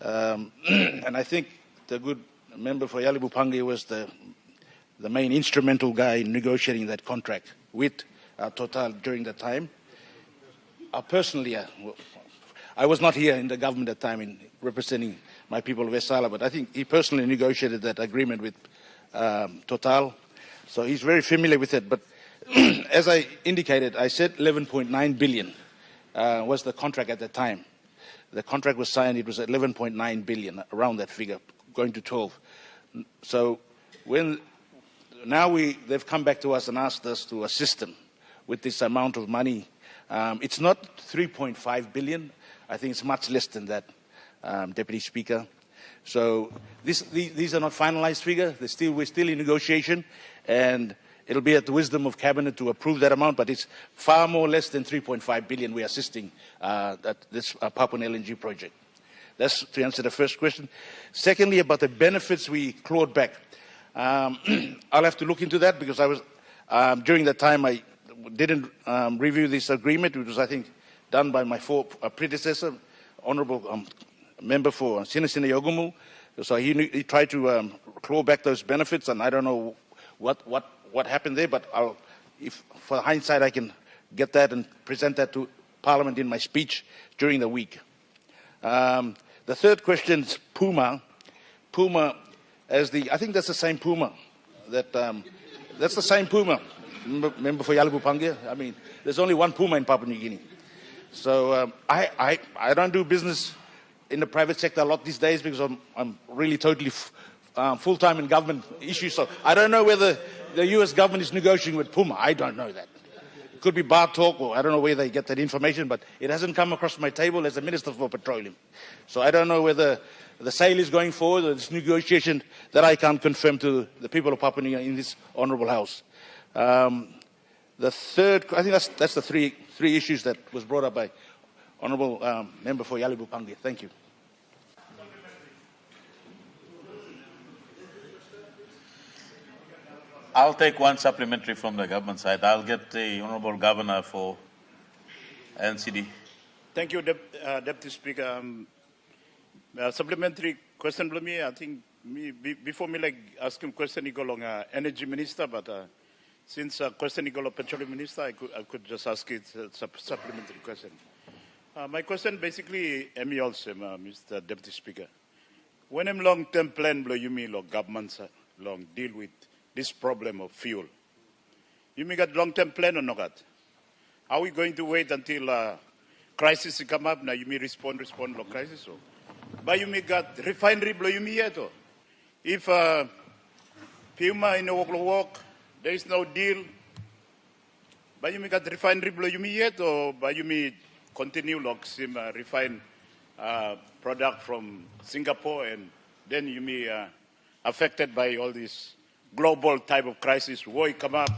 I think the good member for Yalibu Pange was the main instrumental guy in negotiating that contract with Total during that time. Personally, I was not here in the government at the time in representing my people of Westala, but I think he personally negotiated that agreement with Total. So he's very familiar with it. But as I indicated, I said 11.9 billion was the contract at the time. The contract was signed, it was 11.9 billion, around that figure, going to 12. So they've come back to us and asked us to assist them with this amount of money. It's not 3.5 billion. I think it's much less than that, Deputy Speaker. So these are not finalized figures. We're still in negotiation, and it'll be at the wisdom of Cabinet to approve that amount, but it's far more less than 3.5 billion we're assisting this Papuan LNG project. That's to answer the first question. Secondly, about the benefits we clawed back. I'll have to look into that because I was, during that time, I didn't review this agreement, which was, I think, done by my predecessor, Honourable Member for Sinisina Yogumu. So he tried to claw back those benefits, and I don't know what happened there, but if for hindsight I can get that and present that to Parliament in my speech during the week. The third question is Puma. Puma, I think that's the same Puma. That's the same Puma. Member for Yalibu Pange. I mean, there's only one Puma in Papua New Guinea. So I don't do business in the private sector a lot these days because I'm really totally full-time in government issues. So I don't know whether the US government is negotiating with Puma. I don't know that. It could be bar talk, or I don't know where they get that information, but it hasn't come across my table as a Minister for Petroleum. So I don't know whether the sale is going forward or this negotiation that I can't confirm to the people of Papua New Guinea in this honourable house. The third, I think that's the three issues that was brought up by Honourable Member for Yalibu Pange. Thank you. I'll take one supplementary from the government side. I'll get the Honourable Governor for NCD. Thank you, Deputy Speaker. Supplementary question for me. I think before me like asking question, go along Energy Minister, but since question go along Petroleum Minister, I could just ask it a supplementary question. My question basically, me also, Mr. Deputy Speaker. When I'm long-term plan, you mean like governments long deal with this problem of fuel? You mean got long-term plan or not? Are we going to wait until crisis come up? Now you may respond to crisis. But you may got refinery blow you me yet. If Puma in the walk, there is no deal. But you may got refinery blow you me yet, or but you may continue like some refined product from Singapore, and then you may affected by all this global type of crisis. War come up,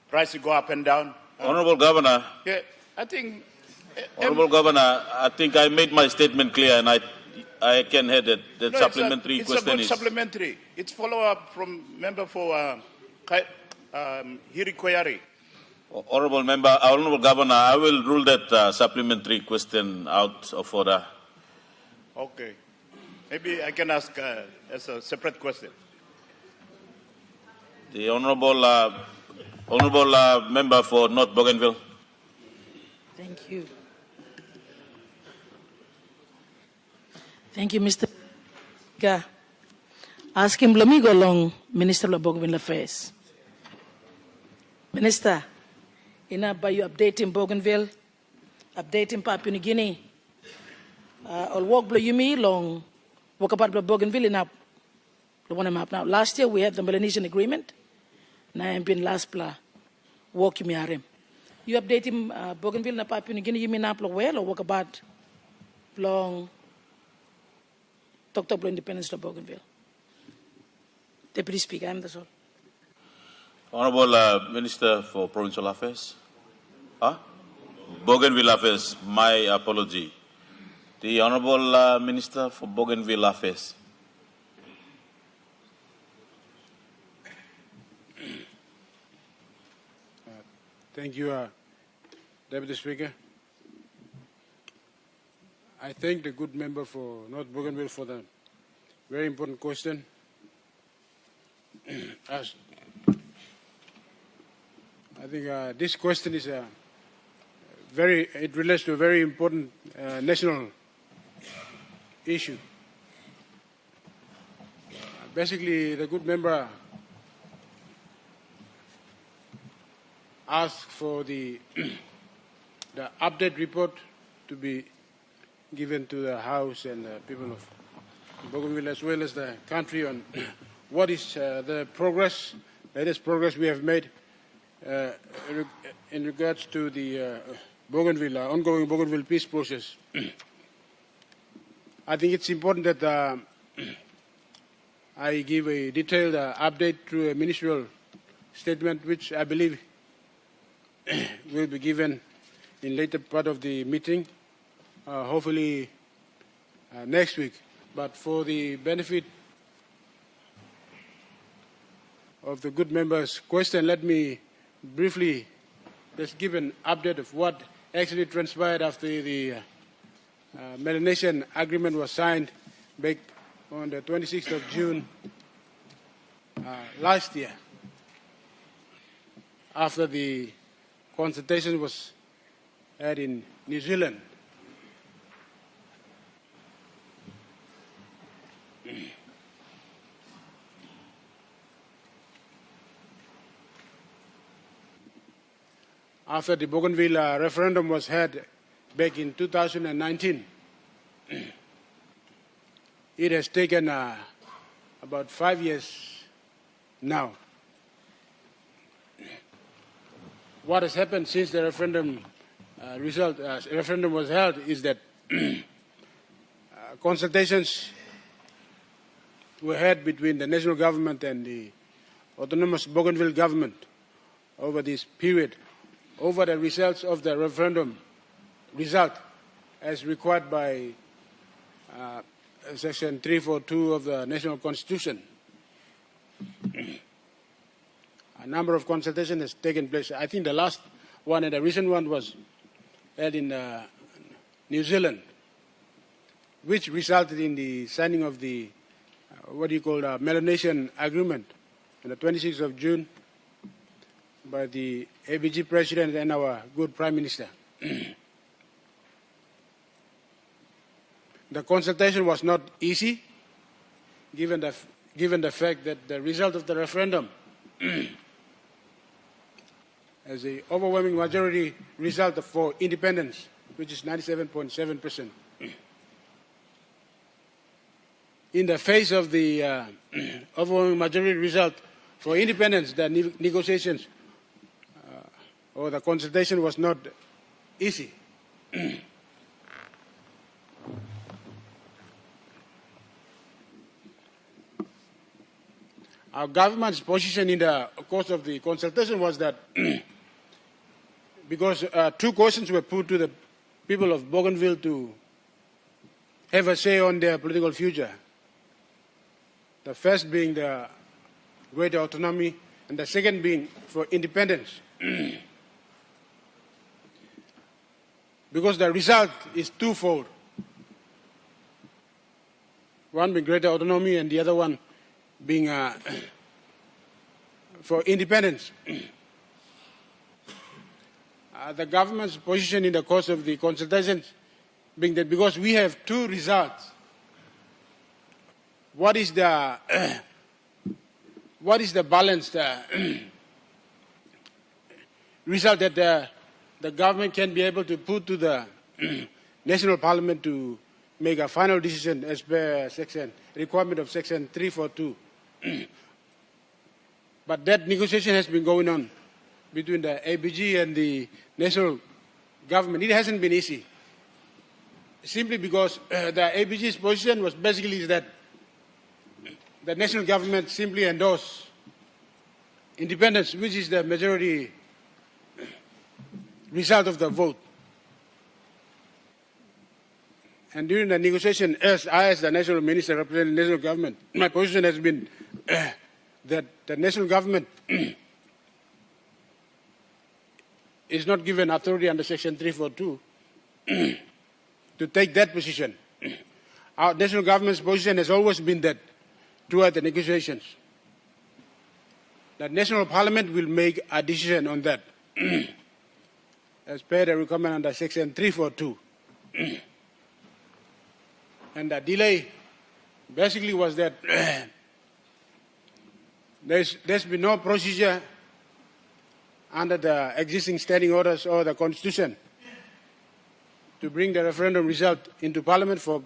prices go up and down. Honourable Governor. Yeah, I think. Honourable Governor, I think I made my statement clear, and I can hear that the supplementary it's question a good is supplementary. It's follow-up from member for Hirikwayari. Honourable Governor, I will rule that supplementary question out of order. Okay. Maybe I can ask as a separate question. The Honourable Member for North Bougainville. Thank you. Thank you, Mr. Speaker. Ask him Blomigo Long, Minister of Bougainville Affairs. Minister, by you updating Bougainville, updating Papua New Guinea, I'll walk blow you me long, walk about Bougainville in up. The one I'm up now. Last year we had the Melanesian agreement. Now I'm been last pla walk you me harem. You update him Bougainville na Papua New Guinea you mean up well or walk about long talk to independence of Bougainville. Deputy Speaker, I'm the all. Honourable Minister for Provincial Affairs. Bougainville Affairs, my apology. The Honourable Minister for Bougainville Affairs. Thank you, Deputy Speaker. I thank the good member for North Bougainville for the very important question. I think this question is it relates to a very important national issue. Basically, the good member asked for the update report to be given to the House and the people of Bougainville as well as the country on what is the latest progress we have made in regards to the ongoing Bougainville peace process. I think it's important that I give a detailed update through a ministerial statement, which I believe will be given in later part of the meeting, hopefully next week. But for the benefit of the good member's question, let me briefly just give an update of what actually transpired after the Melanesian agreement was signed back on the 26th of June last year, after the consultation was had in New Zealand. After the Bougainville referendum was held back in 2019, it has taken about 5 years now. What has happened since the referendum referendum was held is that consultations were had between the national government and the autonomous Bougainville government over this period, over the results of the referendum result as required by Section 342 of the National Constitution. a number of consultations has taken place. I think the last one and the recent one was held in New Zealand, which resulted in the signing of the Melanesian Agreement on the 26th of June by the ABG President and our good Prime Minister. The consultation was not easy, given the fact that the result of the referendum as the overwhelming majority result for independence, which is 97.7%. In the face of the overwhelming majority result for independence, the negotiations or the consultation was not easy. Our government's position in the course of the consultation was that because two questions were put to the people of Bougainville to have a say on their political future. The first being the greater autonomy, and the second being for independence. Because the result is twofold. One being greater autonomy and the other one being for independence. The government's position in the course of the consultations being that because we have two results, what is the balanced result that the government can be able to put to the National Parliament to make a final decision as per requirement of Section 342. But that negotiation has been going on between the ABG and the national government. It hasn't been easy, simply because the ABG's position was basically that the national government simply endorsed independence, which is the majority result of the vote. And during the negotiation, as the national minister representing the national government, my position has been that the national government is not given authority under Section 342 to take that position. Our national government's position has always been that throughout the negotiations, the national parliament will make a decision on that as per the requirement under Section 342. And the delay basically was that there's been no procedure under the existing standing orders or the Constitution to bring the referendum result into Parliament for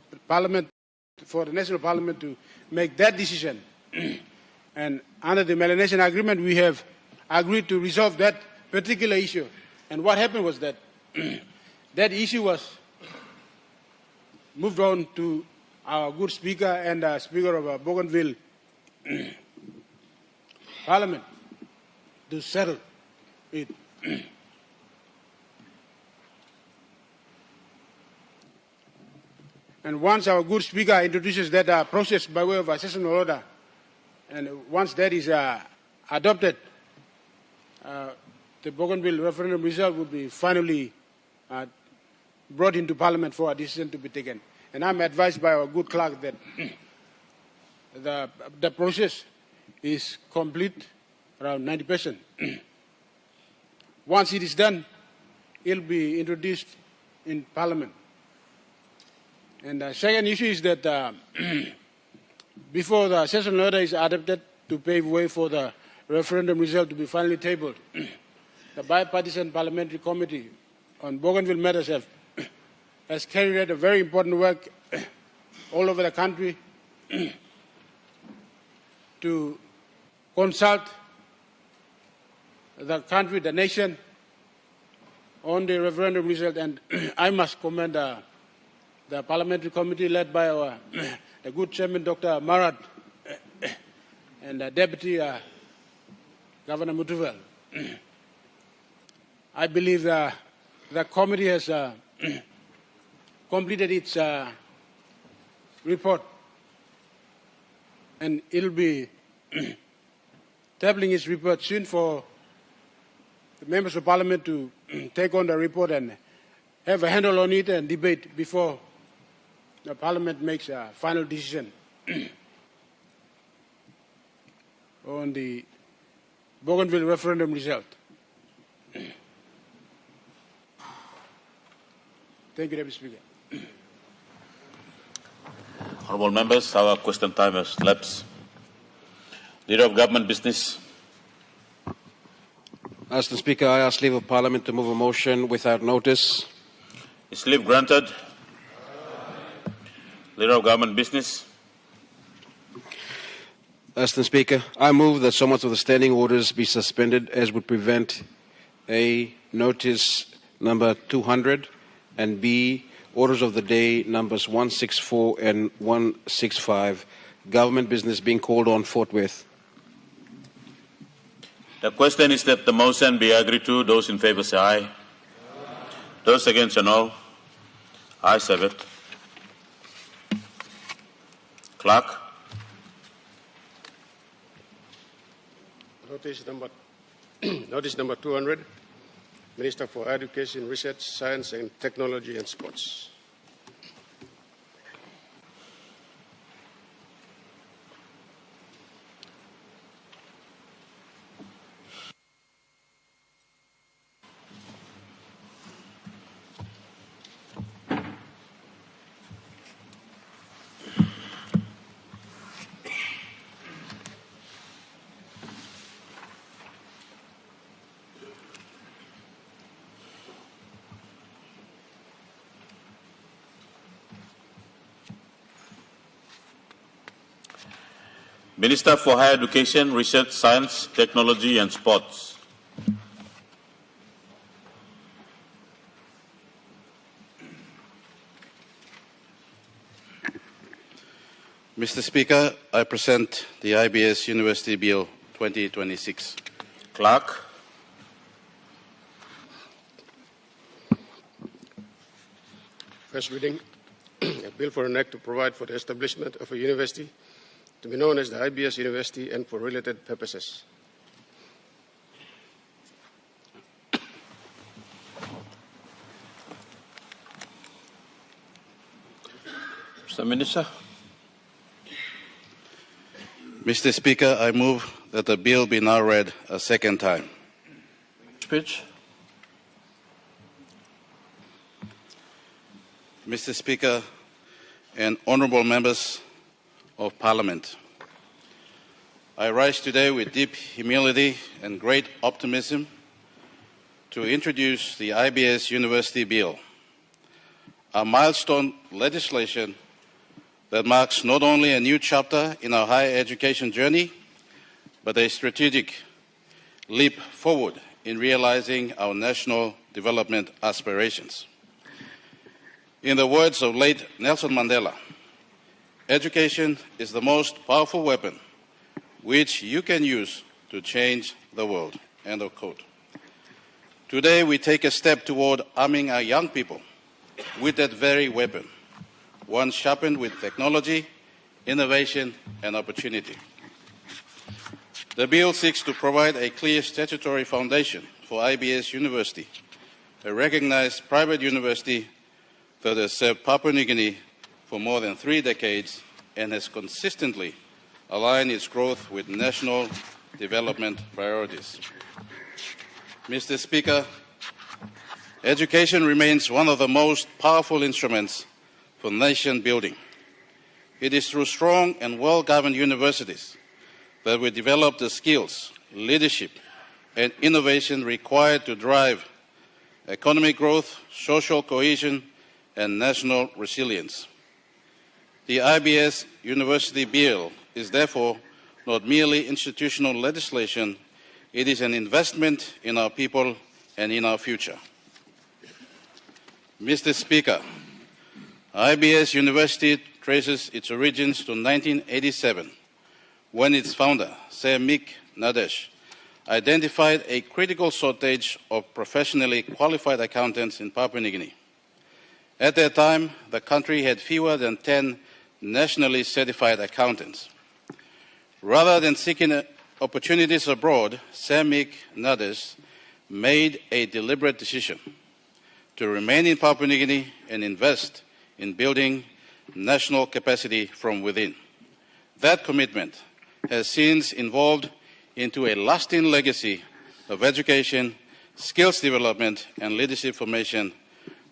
the National Parliament to make that decision. And under the Melanesian Agreement, we have agreed to resolve that particular issue. And what happened was that that issue was moved on to our good speaker and the speaker of Bougainville Parliament to settle it. And once our good speaker introduces that process by way of a sessional order, and once that is adopted, the Bougainville referendum result will be finally brought into Parliament for a decision to be taken. And I'm advised by our good clerk that the process is complete around 90%. Once it is done, it will be introduced in Parliament. And the second issue is that before the sessional order is adopted to pave way for the referendum result to be finally tabled, the Bipartisan Parliamentary Committee on Bougainville Matters has carried out a very important work all over the country to consult the country, the nation, on the referendum result. And I must commend the Parliamentary Committee led by our the good Chairman, Dr. Marat, and the Deputy Governor Mutuvel. I believe the committee has completed its report, and it will be tabling his report soon for the members of parliament to take on the report and have a handle on it and debate before the parliament makes a final decision on the Bougainville referendum result. Thank you, Deputy Speaker. Honourable members, our question time has lapsed. Leader of Government Business. Mr. Speaker, I ask leave of Parliament to move a motion without notice. Is leave granted? Leader of Government Business. Mr. Speaker, I move that some of the standing orders be suspended as would prevent A, notice number 200, and B, orders of the day numbers 164 and 165, government business being called on forthwith. The question is that the motion be agreed to. Those in favour say aye. Those against say no. Ayes have it. Clerk. Notice number 200, Minister for Education, Research, Science and Technology and Sports. Minister for Higher Education, Research, Science, Technology and Sports. Mr. Speaker, I present the IBS University Bill 2026. Clerk. First reading, a bill for an act to provide for the establishment of a university to be known as the IBS University and for related purposes. Mr. Minister. Mr. Speaker, I move that the bill be now read a second time. Speech. Mr. Speaker and honourable members of Parliament, I rise today with deep humility and great optimism to introduce the IBS University Bill, a milestone legislation that marks not only a new chapter in our higher education journey, but a strategic leap forward in realising our national development aspirations. In the words of late Nelson Mandela, education is the most powerful weapon which you can use to change the world. End of quote. Today we take a step toward arming our young people with that very weapon, one sharpened with technology, innovation and opportunity. The bill seeks to provide a clear statutory foundation for IBS University, a recognized private university that has served Papua New Guinea for more than 3 decades and has consistently aligned its growth with national development priorities. Mr. Speaker, education remains one of the most powerful instruments for nation building. It is through strong and well-governed universities that we develop the skills, leadership and innovation required to drive economic growth, social cohesion and national resilience. The IBS University Bill is therefore not merely institutional legislation, it is an investment in our people and in our future. Mr. Speaker, IBS University traces its origins to 1987, when its founder, Sir Mick Nadesh, identified a critical shortage of professionally qualified accountants in Papua New Guinea. At that time, the country had fewer than 10 nationally certified accountants. Rather than seeking opportunities abroad, SAMIC and others made a deliberate decision to remain in Papua New Guinea and invest in building national capacity from within. That commitment has since evolved into a lasting legacy of education, skills development, and leadership formation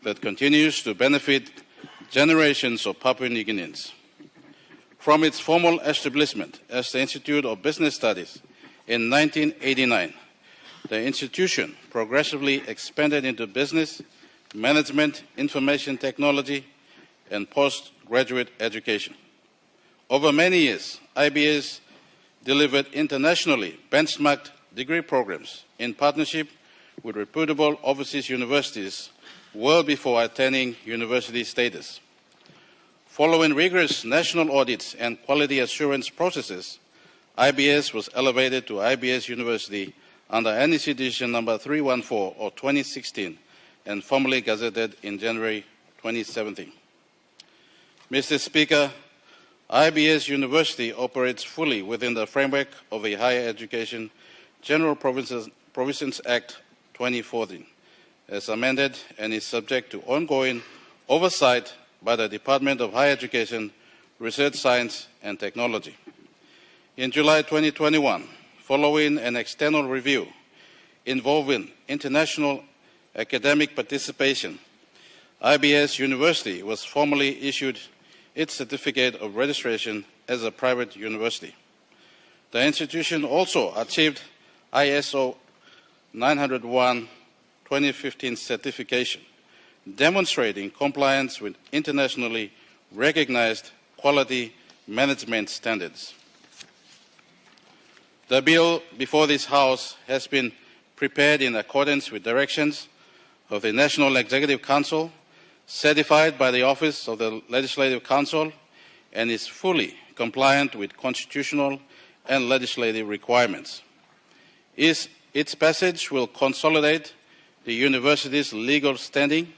that continues to benefit generations of Papua New Guineans. From its formal establishment as the Institute of Business Studies in 1989, the institution progressively expanded into business, management, information technology, and postgraduate education. Over many years, IBS delivered internationally benchmarked degree programs in partnership with reputable overseas universities well before attaining university status. Following rigorous national audits and quality assurance processes, IBS was elevated to IBS University under NEC Edition number 314 of 2016 and formally gazetted in January 2017. Mr. Speaker, IBS University operates fully within the framework of the Higher Education General Provisions Act 2014, as amended, and is subject to ongoing oversight by the Department of Higher Education, Research, Science and Technology. In July 2021, following an external review involving international academic participation, IBS University was formally issued its certificate of registration as a private university. The institution also achieved ISO 901-2015 certification, demonstrating compliance with internationally recognized quality management standards. The bill before this House has been prepared in accordance with directions of the National Executive Council, certified by the Office of the Legislative Council, and is fully compliant with constitutional and legislative requirements. Its passage will consolidate the university's legal standing,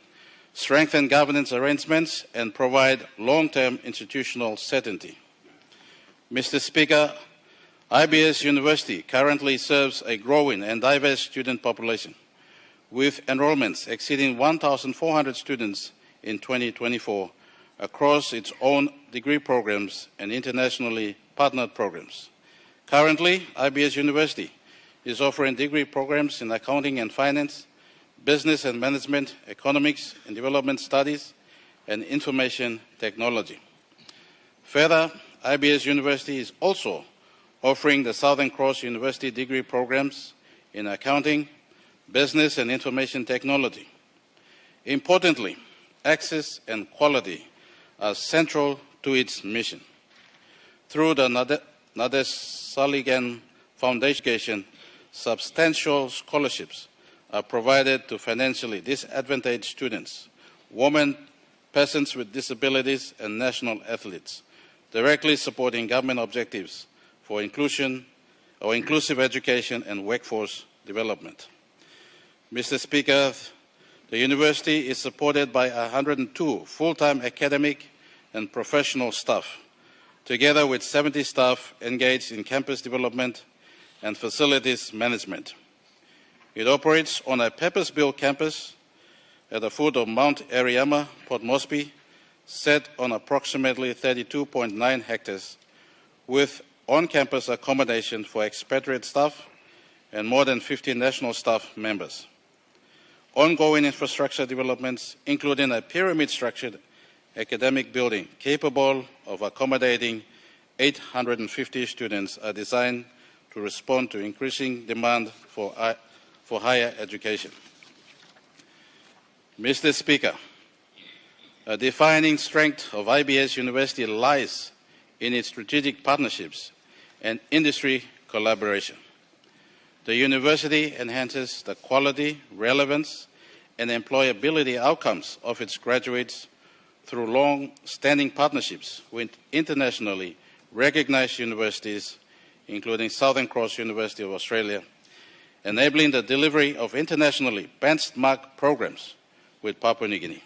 strengthen governance arrangements, and provide long-term institutional certainty. Mr. Speaker, IBS University currently serves a growing and diverse student population, with enrollments exceeding 1,400 students in 2024 across its own degree programs and internationally partnered programs. Currently, IBS University is offering degree programs in accounting and finance, business and management, economics and development studies, and information technology. Further, IBS University is also offering the Southern Cross University degree programs in accounting, business and information technology. Importantly, access and quality are central to its mission. Through the Nadesh Saligan Foundation, substantial scholarships are provided to financially disadvantaged students, women, persons with disabilities, and national athletes, directly supporting government objectives for inclusive education and workforce development. Mr. Speaker, the university is supported by 102 full-time academic and professional staff, together with 70 staff engaged in campus development and facilities management. It operates on a purpose-built campus at the foot of Mount Ariama, Port Moresby, set on approximately 32.9 hectares, with on-campus accommodation for expatriate staff and more than 50 national staff members. Ongoing infrastructure developments, including a pyramid-structured academic building capable of accommodating 850 students, are designed to respond to increasing demand for higher education. Mr. Speaker, a defining strength of IBS University lies in its strategic partnerships and industry collaboration. The university enhances the quality, relevance, and employability outcomes of its graduates through long-standing partnerships with internationally recognized universities, including Southern Cross University of Australia, enabling the delivery of internationally benchmarked programs with Papua New Guinea.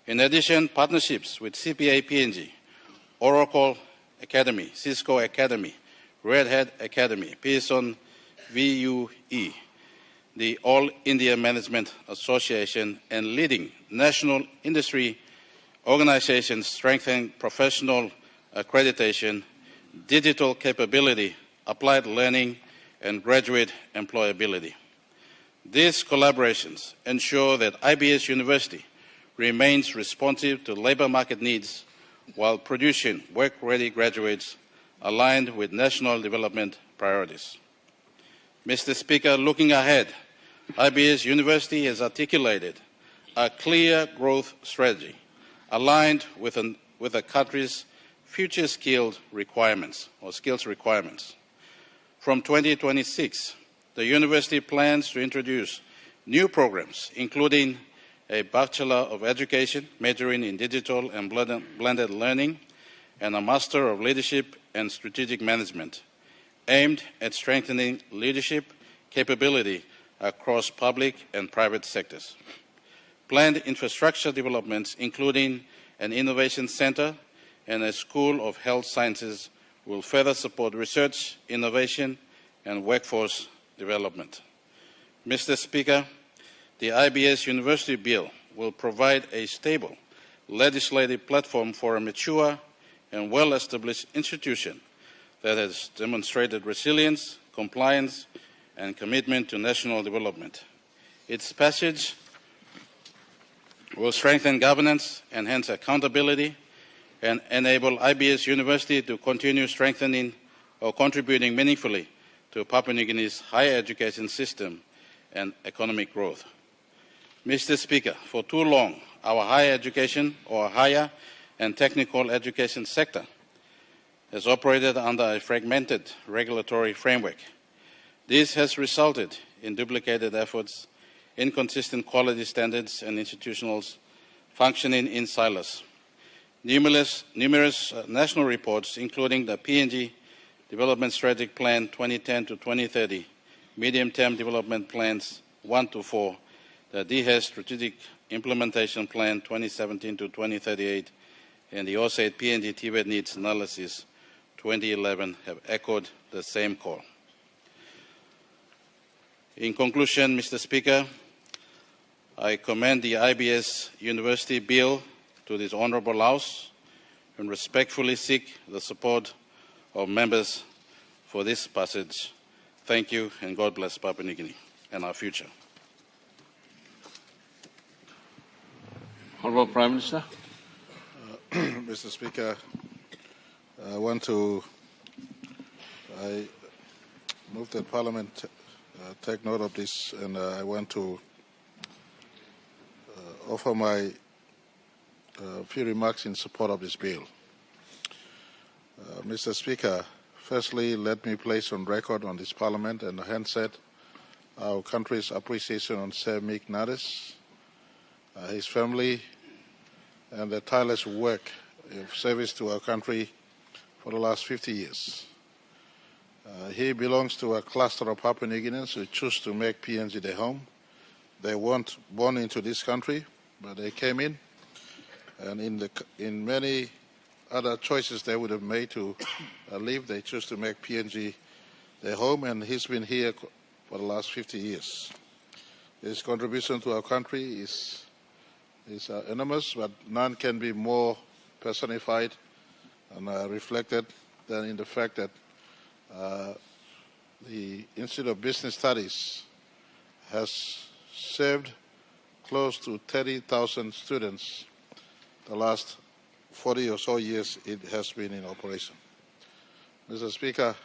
In addition, partnerships with CPA PNG, Oracle Academy, Cisco Academy, Red Hat Academy, Pearson VUE, the All India Management Association, and leading national industry organizations strengthening professional accreditation, digital capability, applied learning, and graduate employability. These collaborations ensure that IBS University remains responsive to labour market needs while producing work-ready graduates aligned with national development priorities. Mr. Speaker, looking ahead, IBS University has articulated a clear growth strategy aligned with the country's future skills requirements. From 2026, the university plans to introduce new programs, including a Bachelor of Education majoring in digital and blended learning, and a Master of Leadership and Strategic Management, aimed at strengthening leadership capability across public and private sectors. Planned infrastructure developments, including an innovation center and a School of Health Sciences, will further support research, innovation, and workforce development. Mr. Speaker, the IBS University Bill will provide a stable legislative platform for a mature and well-established institution that has demonstrated resilience, compliance, and commitment to national development. Its passage will strengthen governance, enhance accountability, and enable IBS University to continue strengthening or contributing meaningfully to Papua New Guinea's higher education system and economic growth. Mr. Speaker, for too long, our higher education or higher and technical education sector has operated under a fragmented regulatory framework. This has resulted in duplicated efforts, inconsistent quality standards, and institutionals functioning in silos. Numerous national reports, including the PNG Development Strategic Plan 2010 to 2030, Medium-Term Development Plans 1 to 4, the DHES Strategic Implementation Plan 2017 to 2038, and the OSAID PNG Tibet Needs Analysis 2011 have echoed the same call. In conclusion, Mr. Speaker, I commend the IBS University Bill to this Honourable House and respectfully seek the support of members for this passage. Thank you, and God bless Papua New Guinea and our future. Honourable Prime Minister. Mr. Speaker, I move that Parliament take note of this, and I want to offer my few remarks in support of this bill. Mr. Speaker, firstly, let me place on record on this Parliament and the handset our country's appreciation on Sir Mick Nares, his family, and the tireless work of service to our country for the last 50 years. He belongs to a cluster of Papua New Guineans who choose to make PNG their home. They weren't born into this country, but they came in, and in many other choices they would have made to live, they choose to make PNG their home, and he's been here for the last 50 years. His contribution to our country is enormous, but none can be more personified and reflected than in the fact that the Institute of Business Studies has served close to 30,000 students the last 40 or so years it has been in operation. Mr. Speaker,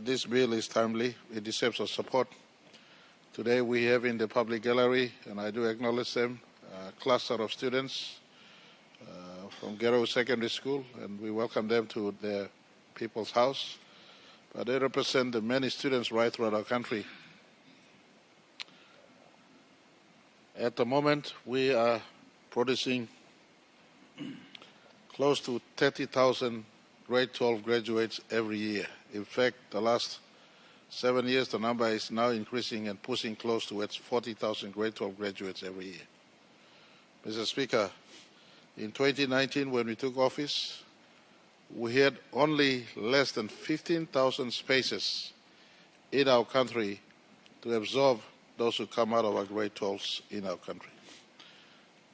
this bill is timely. It deserves our support. Today we have in the public gallery, and I do acknowledge them, a cluster of students from Gero Secondary School, and we welcome them to their people's house. But they represent the many students right throughout our country. At the moment, we are producing close to 30,000 grade 12 graduates every year. In fact, the last 7 years, the number is now increasing and pushing close to 40,000 grade 12 graduates every year. Mr. Speaker, in 2019, when we took office, we had only less than 15,000 spaces in our country to absorb those who come out of our grade 12s in our country.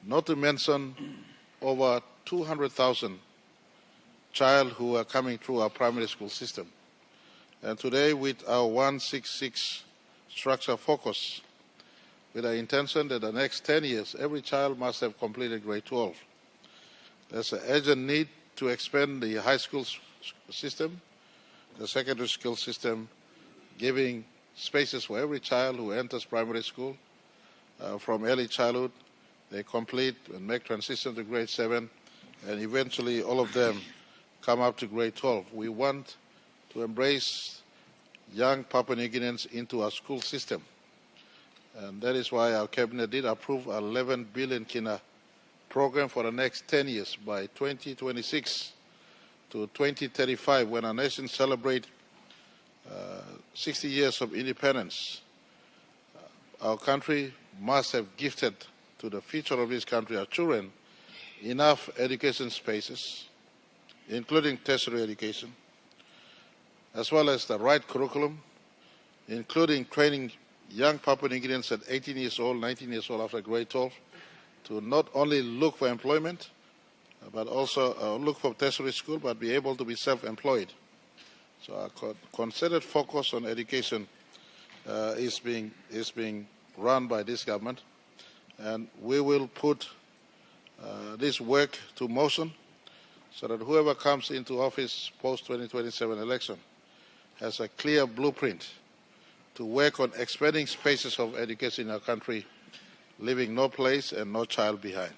Not to mention over 200,000 child who are coming through our primary school system. And today, with our 166 structure focus, with our intention that the next 10 years, every child must have completed grade 12. There's an urgent need to expand the high school system, the secondary school system, giving spaces for every child who enters primary school from early childhood. They complete and make transition to grade 7, and eventually all of them come up to grade 12. We want to embrace young Papua New Guineans into our school system. And that is why our cabinet did approve an 11 billion kina program for the next 10 years by 2026 to 2035, when our nation celebrates 60 years of independence. Our country must have gifted to the future of this country, our children, enough education spaces, including tertiary education, as well as the right curriculum, including training young Papua New Guineans at 18 years old, 19 years old after grade 12, to not only look for employment, but also look for tertiary school, but be able to be self-employed. So our concerted focus on education is being run by this government, and we will put this work to motion so that whoever comes into office post-2027 election has a clear blueprint to work on expanding spaces of education in our country, leaving no place and no child behind.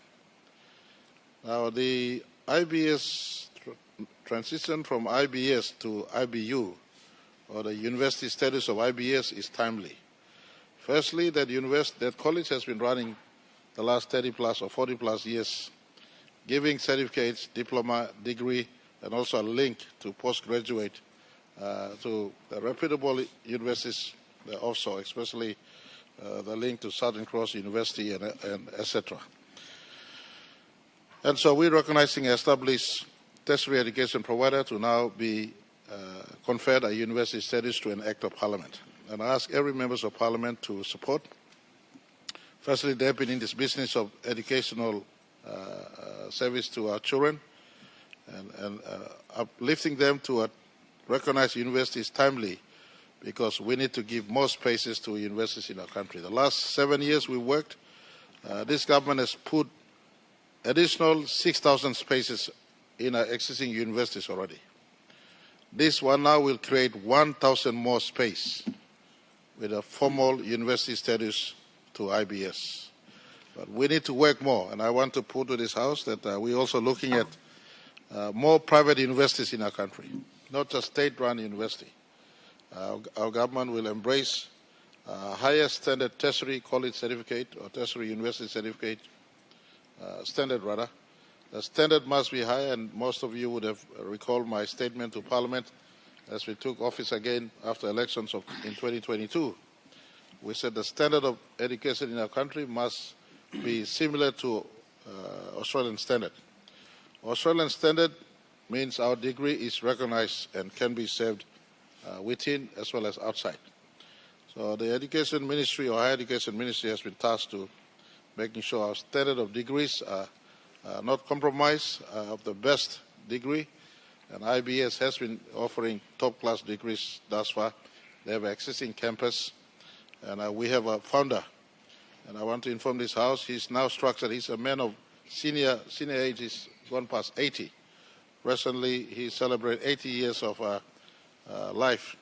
Now, the IBS transition from IBS to IBU, or the university status of IBS, is timely. Firstly, that college has been running the last 30 plus or 40 plus years, giving certificates, diploma, degree, and also a link to postgraduate to the reputable universities offshore, especially the link to Southern Cross University and etc. And so we're recognizing an established tertiary education provider to now be conferred a university status through an Act of Parliament. And I ask every member of Parliament to support. Firstly, they've been in this business of educational service to our children, and uplifting them to a recognized university is timely, because we need to give more spaces to universities in our country. The last 7 years we worked, this government has put additional 6,000 spaces in our existing universities already. This one now will create 1,000 more space with a formal university status to IBS. But we need to work more, and I want to put to this House that we're also looking at more private universities in our country, not just state-run university. Our government will embrace higher standard tertiary college certificate or tertiary university certificate standard rather. The standard must be high, and most of you would have recalled my statement to Parliament as we took office again after elections in 2022. We said the standard of education in our country must be similar to Australian standard. Australian standard means our degree is recognized and can be served within as well as outside. So the Education Ministry or Higher Education Ministry has been tasked to making sure our standard of degrees are not compromised, of the best degree, and IBS has been offering top-class degrees thus far. They have an existing campus, and we have a founder, and I want to inform this House, he's now structured, he's a man of senior age, he's gone past 80. Recently, he celebrated 80 years of life,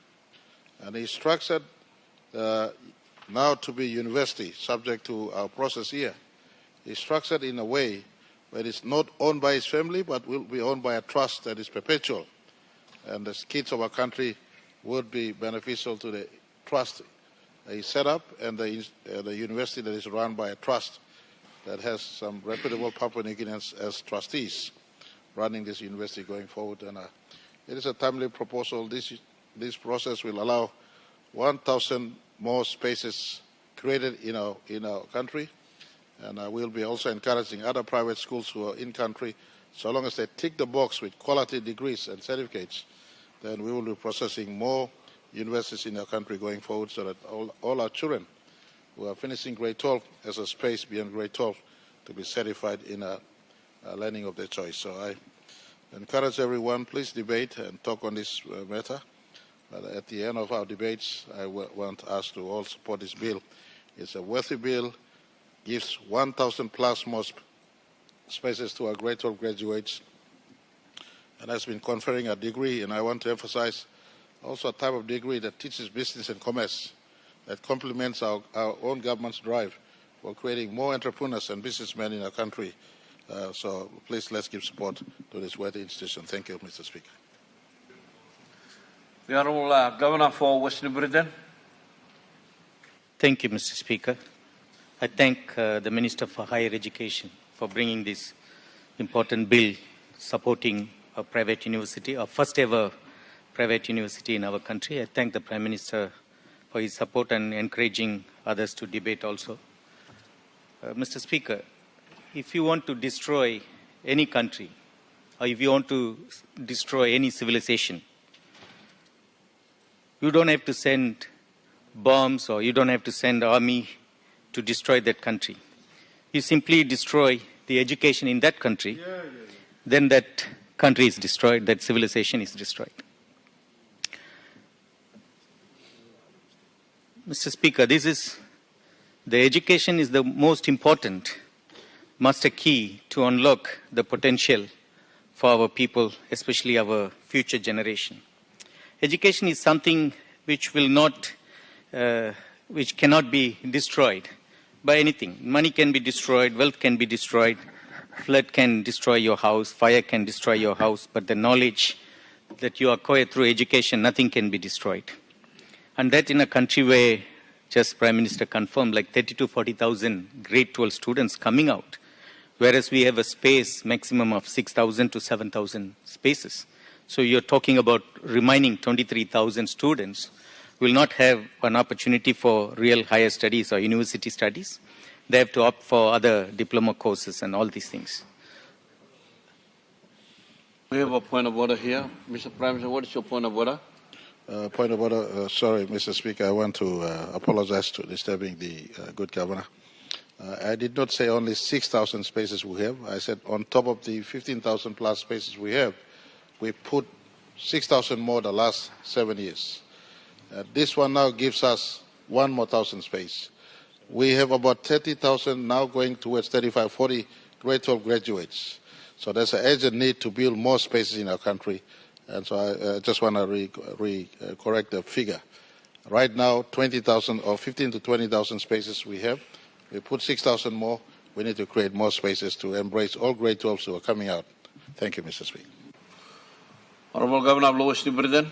and he's structured now to be university, subject to our process here. He's structured in a way where it's not owned by his family, but will be owned by a trust that is perpetual. And the kids of our country would be beneficial to the trust he set up, and the university that is run by a trust that has some reputable Papua New Guineans as trustees running this university going forward. And it is a timely proposal. This process will allow 1,000 more spaces created in our country, and we'll be also encouraging other private schools who are in country So long as they tick the box with quality degrees and certificates, then we will be processing more universities in our country going forward so that all our children who are finishing grade 12 has a space beyond grade 12 to be certified in a learning of their choice. So I encourage everyone, please debate and talk on this matter. But at the end of our debates, I want us to all support this bill. It's a worthy bill, gives 1,000 plus more spaces to our grade 12 graduates, and has been conferring a degree, and I want to emphasize also a type of degree that teaches business and commerce, that complements our own government's drive for creating more entrepreneurs and businessmen in our country. So please, let's give support to this worthy institution. Thank you, Mr. Speaker. The Honourable Governor for Western Britain. Thank you, Mr. Speaker. I thank the Minister for Higher Education for bringing this important bill supporting a private university, our first ever private university in our country. I thank the Prime Minister for his support and encouraging others to debate also. Mr. Speaker, if you want to destroy any country, or if you want to destroy any civilization, you don't have to send bombs or you don't have to send army to destroy that country. You simply destroy the education in that country, then that country is destroyed, that civilization is destroyed. Mr. Speaker, the education is the most important master key to unlock the potential for our people, especially our future generation. Education is something which which cannot be destroyed by anything. Money can be destroyed, wealth can be destroyed, flood can destroy your house, fire can destroy your house, but the knowledge that you acquire through education, nothing can be destroyed. And that in a country where, just Prime Minister confirmed, like 30 to 40,000 grade 12 students coming out, whereas we have a space maximum of 6,000 to 7,000 spaces. So you're talking about remaining 23,000 students will not have an opportunity for real higher studies or university studies. They have to opt for other diploma courses and all these things. We have a point of order here. Mr. Prime Minister, what is your point of order? Point of order, sorry, Mr. Speaker, I want to apologize to disturbing the good governor. I did not say only 6,000 spaces we have. I said on top of the 15,000 plus spaces we have, we put 6,000 more the last 7 years. This one now gives us 1 more 1,000 space. We have about 30,000 now going towards 35, 40 grade 12 graduates. So there's an urgent need to build more spaces in our country. And so I just want to correct the figure. Right now, 20,000 or 15 to 20,000 spaces we have. We put 6,000 more. We need to create more spaces to embrace all grade 12s who are coming out. Thank you, Mr. Speaker. Honourable Governor of Western Britain.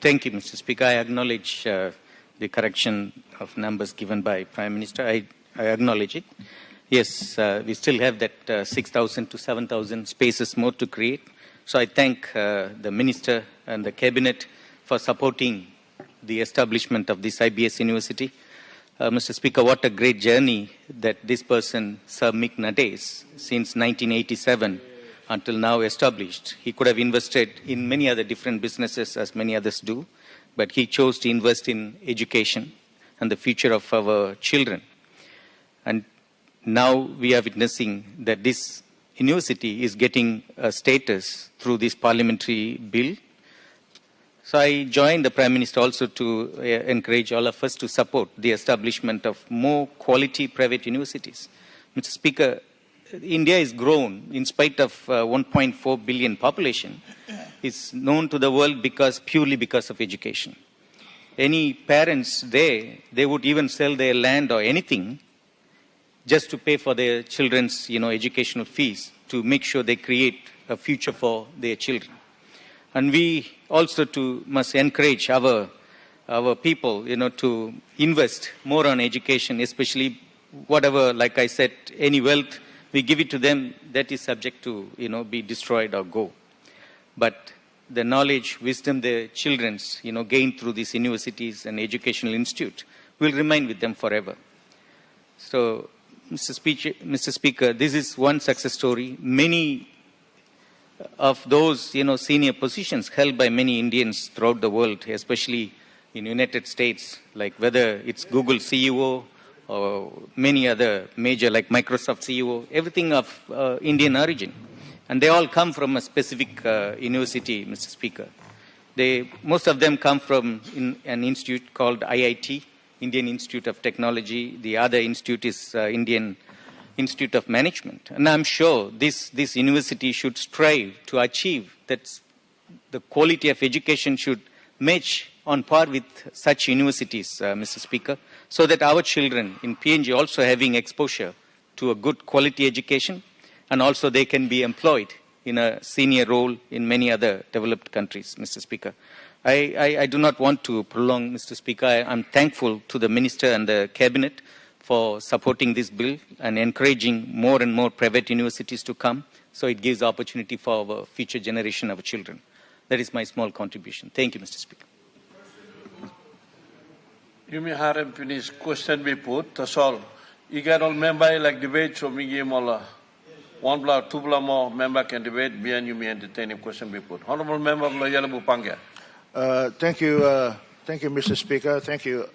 Thank you, Mr. Speaker. I acknowledge the correction of numbers given by Prime Minister. I acknowledge it. Yes, we still have that 6,000 to 7,000 spaces more to create. So I thank the Minister and the Cabinet for supporting the establishment of this IBS University. Mr. Speaker, what a great journey that this person, Sir Mick Nades, since 1987 until now established. He could have invested in many other different businesses as many others do, but he chose to invest in education and the future of our children. And now we are witnessing that this university is getting a status through this parliamentary bill. So I join the Prime Minister also to encourage all of us to support the establishment of more quality private universities. Mr. Speaker, India is grown in spite of 1.4 billion population. It's known to the world purely because of education. Any parents there, they would even sell their land or anything just to pay for their children's, educational fees to make sure they create a future for their children. And we also must encourage our people, to invest more on education, especially whatever, like I said, any wealth we give it to them, that is subject to, be destroyed or go. But the knowledge, wisdom the children's, gained through these universities and educational institute will remain with them forever. So, Mr. Speaker, this is one success story. Many of those, senior positions held by many Indians throughout the world, especially in United States, like whether it's Google CEO or many other major, like Microsoft CEO, everything of Indian origin. And they all come from a specific university, Mr. Speaker. Most of them come from an institute called IIT, Indian Institute of Technology. The other institute is Indian Institute of Management. And I'm sure this university should strive to achieve that the quality of education should match on par with such universities, Mr. Speaker, so that our children in PNG also having exposure to a good quality education, and also they can be employed in a senior role in many other developed countries, Mr. Speaker. I do not want to prolong, Mr. Speaker. I'm thankful to the Minister and the Cabinet for supporting this bill and encouraging more and more private universities to come, so it gives opportunity for our future generation of children. That is my small contribution. Thank you, Mr. Speaker. You may have him finish question be put. That's all. You get all member like debate, so me give all one block, two block more member can debate, be and you may entertain a question be put. Honorable member of Yalabu Pangia. Thank you, Mr. Speaker. Thank you.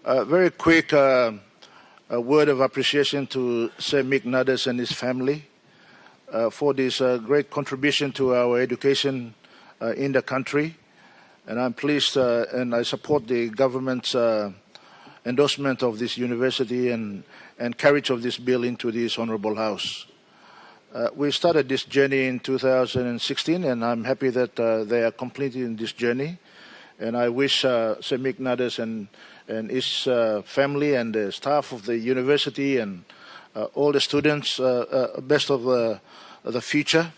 Very quick a word of appreciation to Sir Mick Nades and his family for this great contribution to our education in the country. And I'm pleased and I support the government's endorsement of this university and carriage of this bill into this Honourable House. We started this journey in 2016, and I'm happy that they are completing this journey. And I wish Sir Mick Nades and his family and the staff of the university and all the students best of the future.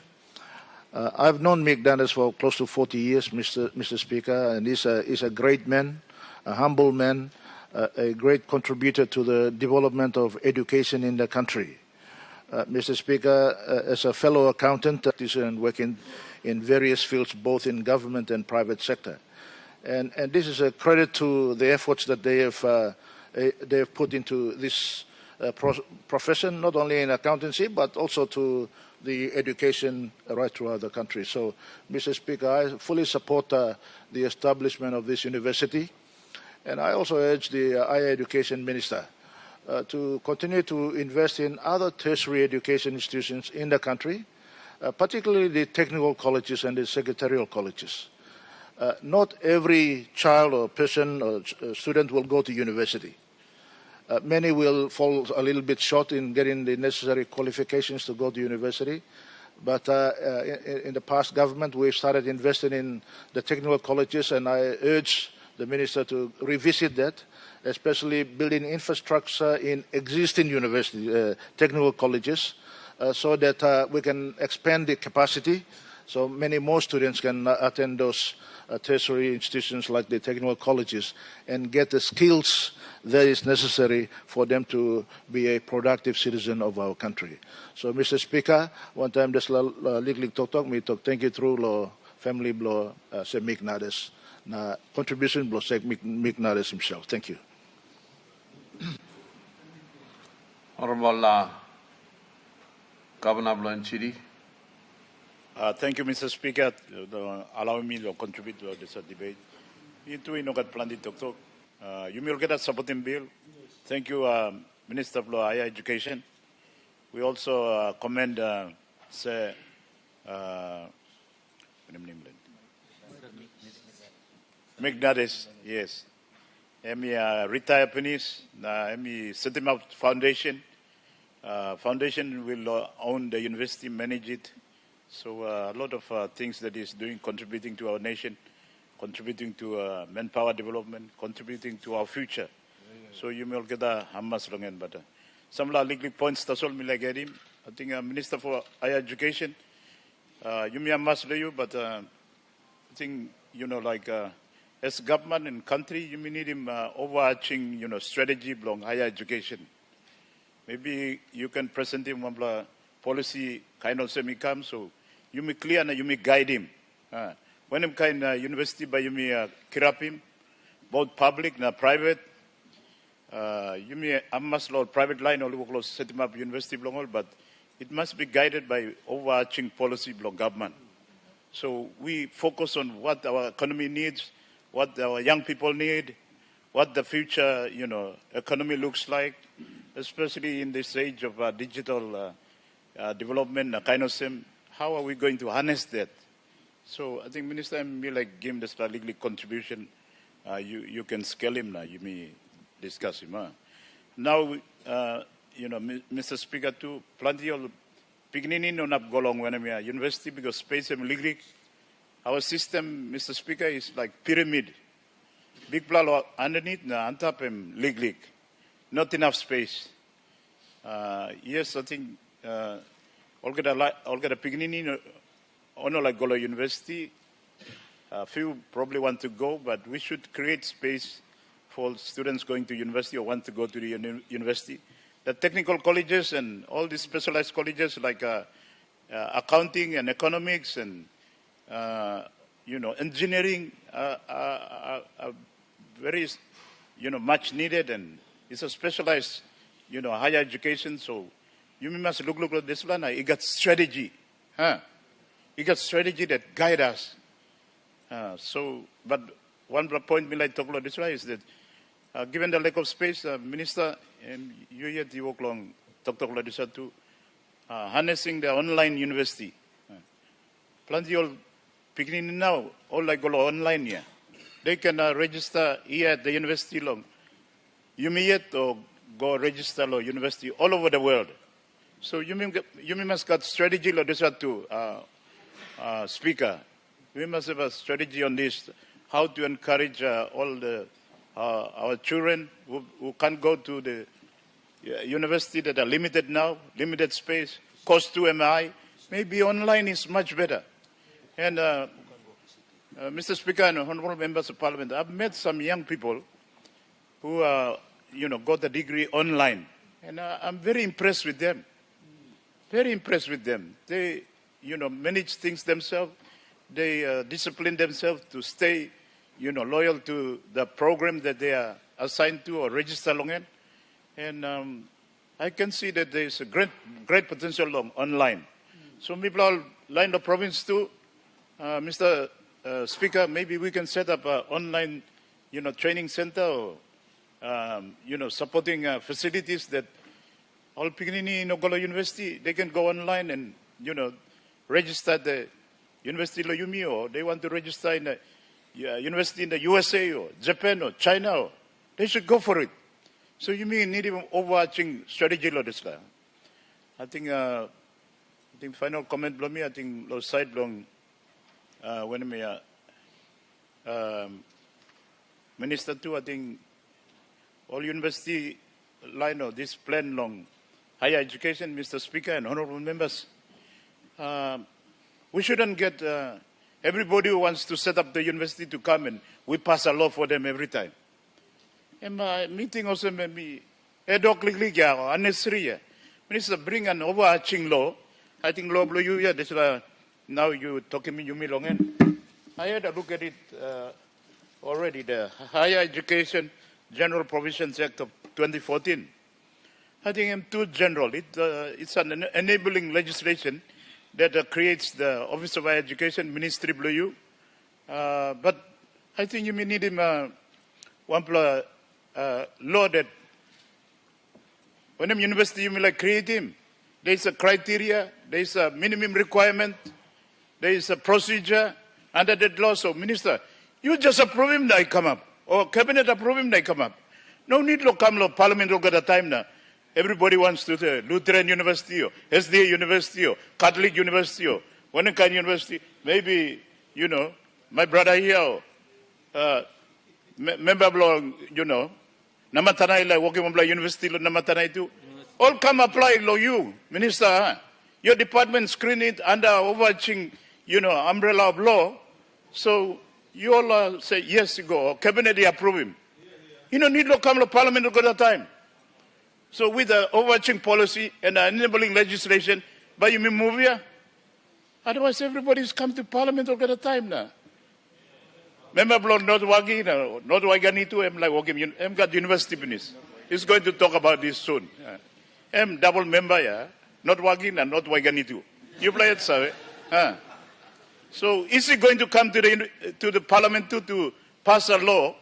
I've known Mick Nades for close to 40 years, Mr. Speaker, and he's a great man, a humble man, a great contributor to the development of education in the country. Mr. Speaker, as a fellow accountant and working in various fields, both in government and private sector. And this is a credit to the efforts that they have put into this profession, not only in accountancy, but also to the education right throughout the country. So, Mr. Speaker, I fully support the establishment of this university. And I also urge the higher education minister to continue to invest in other tertiary education institutions in the country, particularly the technical colleges and the secretarial colleges. Not every child or person or student will go to university. Many will fall a little bit short in getting the necessary qualifications to go to university. But in the past government, we started investing in the technical colleges, and I urge the minister to revisit that, especially building infrastructure in existing university technical colleges, so that we can expand the capacity, so many more students can attend those tertiary institutions like the technical colleges and get the skills that is necessary for them to be a productive citizen of our country. So, Mr. Speaker, one time this legally talk me talk thank you through law family blow Sir Mick Nades na contribution blow Sir Mick Nades himself. Thank you. Honorable Governor Blanchidi. Thank you, Mr. Speaker, allowing me to contribute to this debate. Itu inogat plan di talk. You will get a supporting bill. Thank you, Minister of Higher Education. We also commend Sir Mick Nades, yes. Emi retired police, Emi set him up foundation. Foundation will own the university, manage it. So a lot of things that is doing, contributing to our nation, contributing to manpower development, contributing to our future. So you may get a hamas longen, but some legal points that's all me like him. I think Minister for Higher Education, you may hamas you, but I think like as government and country, you may need him overarching strategy along higher education. Maybe you can present him one policy kind of semi-come, so you may clear and you may guide him. When him kind university by you may kirap him, both public and private. You may must law private line or set him up university belong all, but it must be guided by overarching policy belong government. So we focus on what our economy needs, what our young people need, what the future, economy looks like, especially in this age of digital development, Kainosem. How are we going to harness that? So I think Minister may give this legal contribution. You can scale him now. You may discuss him. Now, Mr. Speaker, too, plenty of beginning on up golong when I'm at university because space and legal. Our system, Mr. Speaker, is like pyramid. Big plalo underneath na on top him league. Not enough space. Yes, I think all get a beginning on like Golo University. A few probably want to go, but we should create space for students going to university or want to go to the university. The technical colleges and all these specialized colleges like accounting and economics and engineering are very much needed, and it's a specialized higher education. So you must look at this one. It got strategy, It got strategy that guide us. But one point me like talk about this one is that given the lack of space, Minister, and you yet you work long talk about this one too, harnessing the online university. Plenty of beginning now, all like go online here. They can register here at the university long. You may yet or go register at university all over the world. So you must got strategy like this one too, Speaker. We must have a strategy on this, how to encourage all the our children who can't go to the university that are limited now, limited space, cost too high. Maybe online is much better. And Mr. Speaker and honorable members of parliament, I've met some young people who got a degree online, and I'm very impressed with them. Very impressed with them. They manage things themselves. They discipline themselves to stay loyal to the program that they are assigned to or register along in. And I can see that there is a great potential online. So maybe I'll line the province too. Mr. Speaker, maybe we can set up an online, training center or, supporting facilities that all Pignini in Ogolo University, they can go online and, register at the University of Loyumi, or they want to register in a university in the USA or Japan or China, or they should go for it. So you mean need even overarching strategy lo this I think final comment below me, I think lo side long when me minister too, I think all university line of this plan long higher education, Mr. Speaker and honorable members. We shouldn't get everybody who wants to set up the university to come and we pass a law for them every time. And my meeting also maybe unnecessary. Minister, bring an overarching law. I think law blue you this now you talking me you me long end. I had a look at it already. The Higher Education General Provisions Act of 2014. I think I'm too general. It's an enabling legislation that creates the Office of Higher Education, Ministry Blue. But I think you may need him one law that when I'm university, you may create him. There is a criteria, there is a minimum requirement, there is a procedure under that law. So, Minister, you just approve him, they come up. Or Cabinet approve him, they come up. No need to come to Parliament at the time now. Everybody wants to the Lutheran University or SDA University or Catholic University or one kind of university. Maybe, my brother here or member blog, Namatanai like working on university Namatanai too. All come apply law you, Minister. Your department screen it under overarching, umbrella of law. So you all say yes, you go. Or Cabinet they approve him. You don't need to come to Parliament at the time. So with the overarching policy and the enabling legislation, but you may move here. Otherwise, everybody's come to Parliament all the time now. Member block not wagi now, not waganito. I'm like walking. I'm got university business. He's going to talk about this soon. I'm double member, yeah. Not wagi and not waganito. You play it, sir. So is he going to come to the parliament to pass a law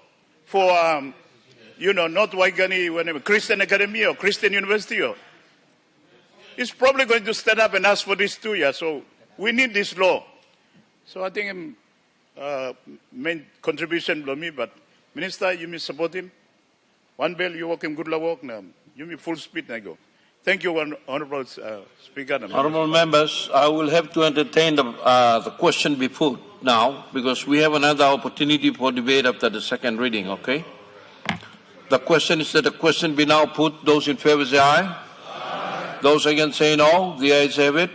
for, North Waigani, whatever, Christian Academy or Christian University? He's probably going to stand up and ask for this too, yeah. So we need this law. So I think main contribution from me, but Minister, you may support him. One bill, you work in good work now. You may full speed now go. Thank you, Honourable Speaker. Honourable members, I will have to entertain the question be put now because we have another opportunity for debate after the second reading, okay? The question is that the question be now put. Those in favour say aye. Aye. Those against say no. The ayes have it.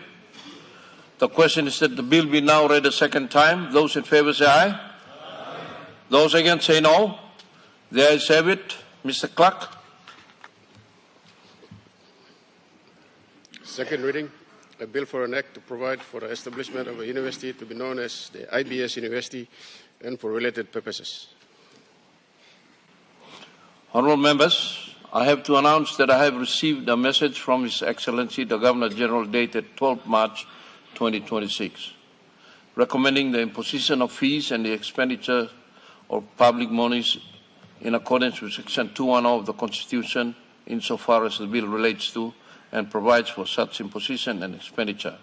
The question is that the bill be now read a second time. Those in favour say aye. Aye. Those against say no. The ayes have it. Mr. Clerk. Second reading, a bill for an act to provide for the establishment of a university to be known as the IBS University and for related purposes. Honourable members, I have to announce that I have received a message from His Excellency the Governor-General dated 12 March 2026, recommending the imposition of fees and the expenditure of public monies in accordance with Section 210 of the Constitution insofar as the bill relates to and provides for such imposition and expenditure.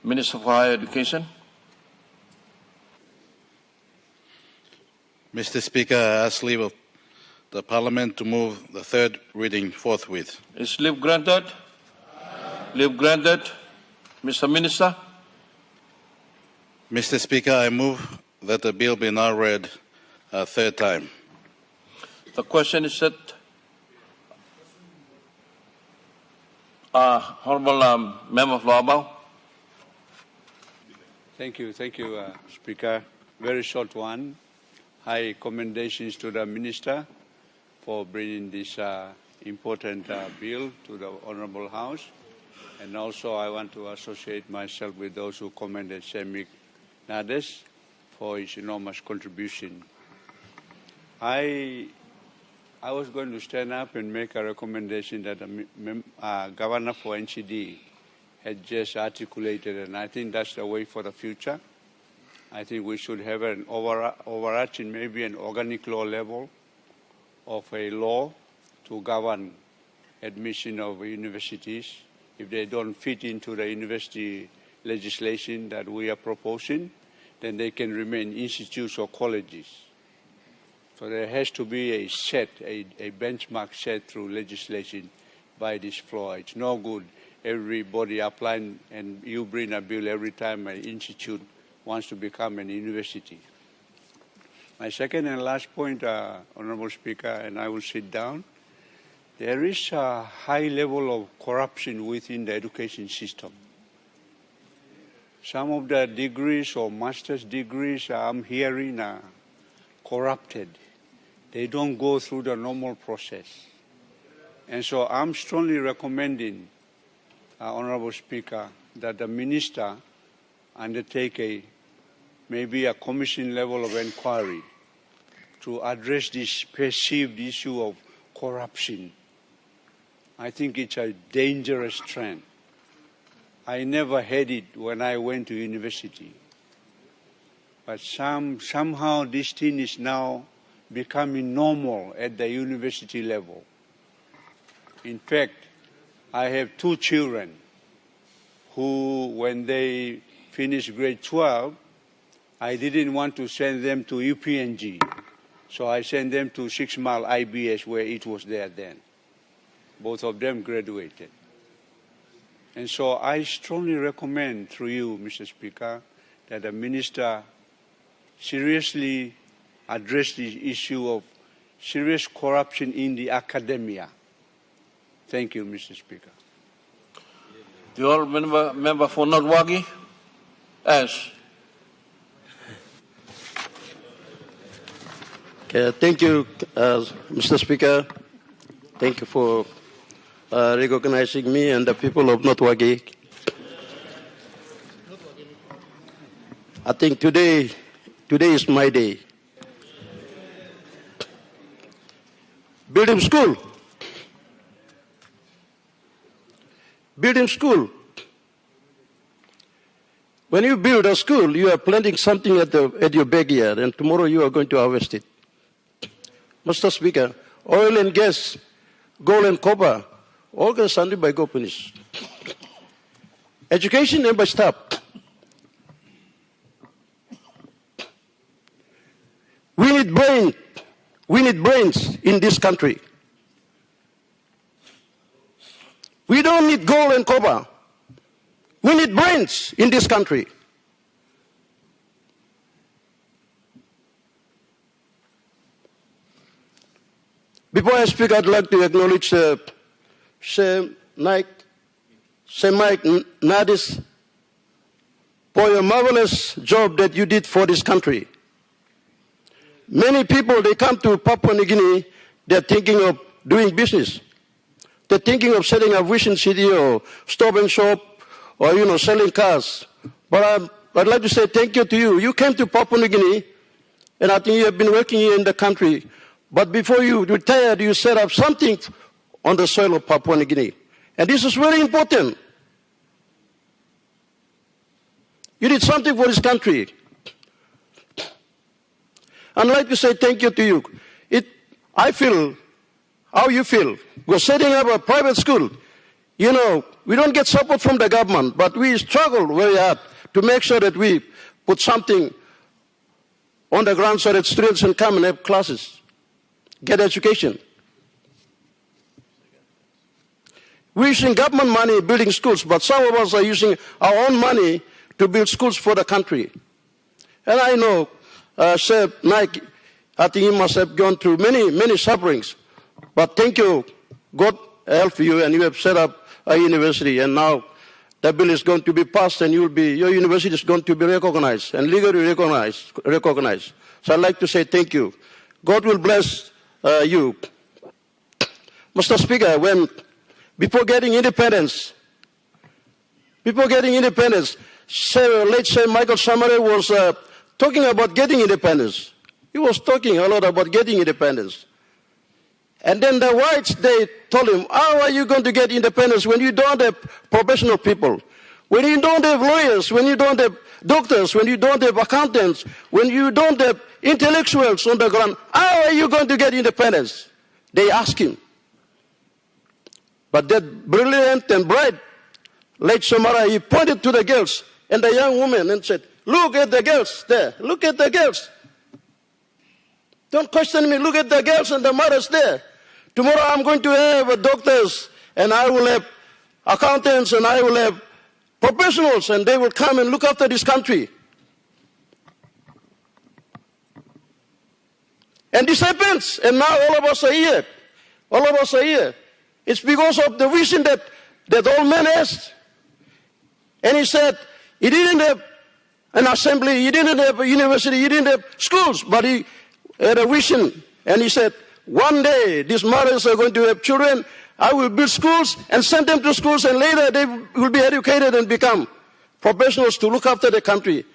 Minister for Higher Education. Mr. Speaker, I ask leave of the Parliament to move the third reading forthwith. Is leave granted? Leave granted. Mr. Minister. Mr. Speaker, I move that the bill be now read a third time. The question is that Honourable Member for Abao. Thank you, Speaker. Very short one. High commendations to the Minister for bringing this important bill to the Honourable House. And also I want to associate myself with those who commended Semik Nades for his enormous contribution. I was going to stand up and make a recommendation that the Governor for NCD had just articulated, and I think that's the way for the future. I think we should have an overarching, maybe an organic law level of a law to govern admission of universities. If they don't fit into the university legislation that we are proposing, then they can remain institutes or colleges. So there has to be a benchmark set through legislation by this floor. It's no good everybody applying and you bring a bill every time an institute wants to become an university. My second and last point, Honourable Speaker, and I will sit down. There is a high level of corruption within the education system. Some of the degrees or master's degrees I'm hearing are corrupted. They don't go through the normal process. And so I'm strongly recommending, Honourable Speaker, that the Minister undertake maybe a commission level of inquiry to address this perceived issue of corruption. I think it's a dangerous trend. I never had it when I went to university. But somehow this thing is now becoming normal at the university level. In fact, I have two children who, when they finished grade 12, I didn't want to send them to UPNG. So I sent them to 6 Mile IBS where it was there then. Both of them graduated. And so I strongly recommend through you, Mr. Speaker, that the Minister seriously address the issue of serious corruption in the academia. Thank you, Mr. Speaker. The Honourable Member for Nodwagi. Yes. Okay, thank you, Mr. Speaker. Thank you for recognizing me and the people of Notwagi. I think today is my day. Building school. When you build a school, you are planting something at your backyard, and tomorrow you are going to harvest it. Mr. Speaker, oil and gas, gold and copper, all get funded by companies. Education never stopped. We need brains in this country. We don't need gold and copper. We need brains in this country. Before I speak, I'd like to acknowledge Sir Mike Nadis for your marvelous job that you did for this country. Many people, they come to Papua New Guinea, they're thinking of doing business. They're thinking of setting up Vision City or Stop and Shop or, selling cars. But I'd like to say thank you to you. You came to Papua New Guinea, and I think you have been working here in the country. But before you retired, you set up something on the soil of Papua New Guinea. And this is very important. You did something for this country. I'd like to say thank you to you. I feel how you feel. We're setting up a private school. We don't get support from the government, but we struggle very hard to make sure that we put something on the ground so that students can come and have classes, get education. We're using government money building schools, but some of us are using our own money to build schools for the country. And I know Sir Mike, I think he must have gone through many sufferings. But thank you. God help you, and you have set up a university, and now the bill is going to be passed, and your university is going to be recognized and legally recognized. So I'd like to say thank you. God will bless you. Mr. Speaker, before getting independence, late Sir Michael Samare was talking about getting independence. He was talking a lot about getting independence. And then the whites, they told him, how are you going to get independence when you don't have professional people? When you don't have lawyers, when you don't have doctors, when you don't have accountants, when you don't have intellectuals on the ground, how are you going to get independence? They asked him. But that brilliant and bright late Samara, he pointed to the girls and the young woman and said, look at the girls there, look at the girls. Don't question me, look at the girls and the mothers there. Tomorrow I'm going to have doctors, and I will have accountants, and I will have professionals, and they will come and look after this country. And this happens, and now all of us are here. All of us are here. It's because of the vision that old man has. And he said he didn't have an assembly, he didn't have a university, he didn't have schools, but he had a vision. And he said, one day these mothers are going to have children, I will build schools and send them to schools, and later they will be educated and become professionals to look after the country.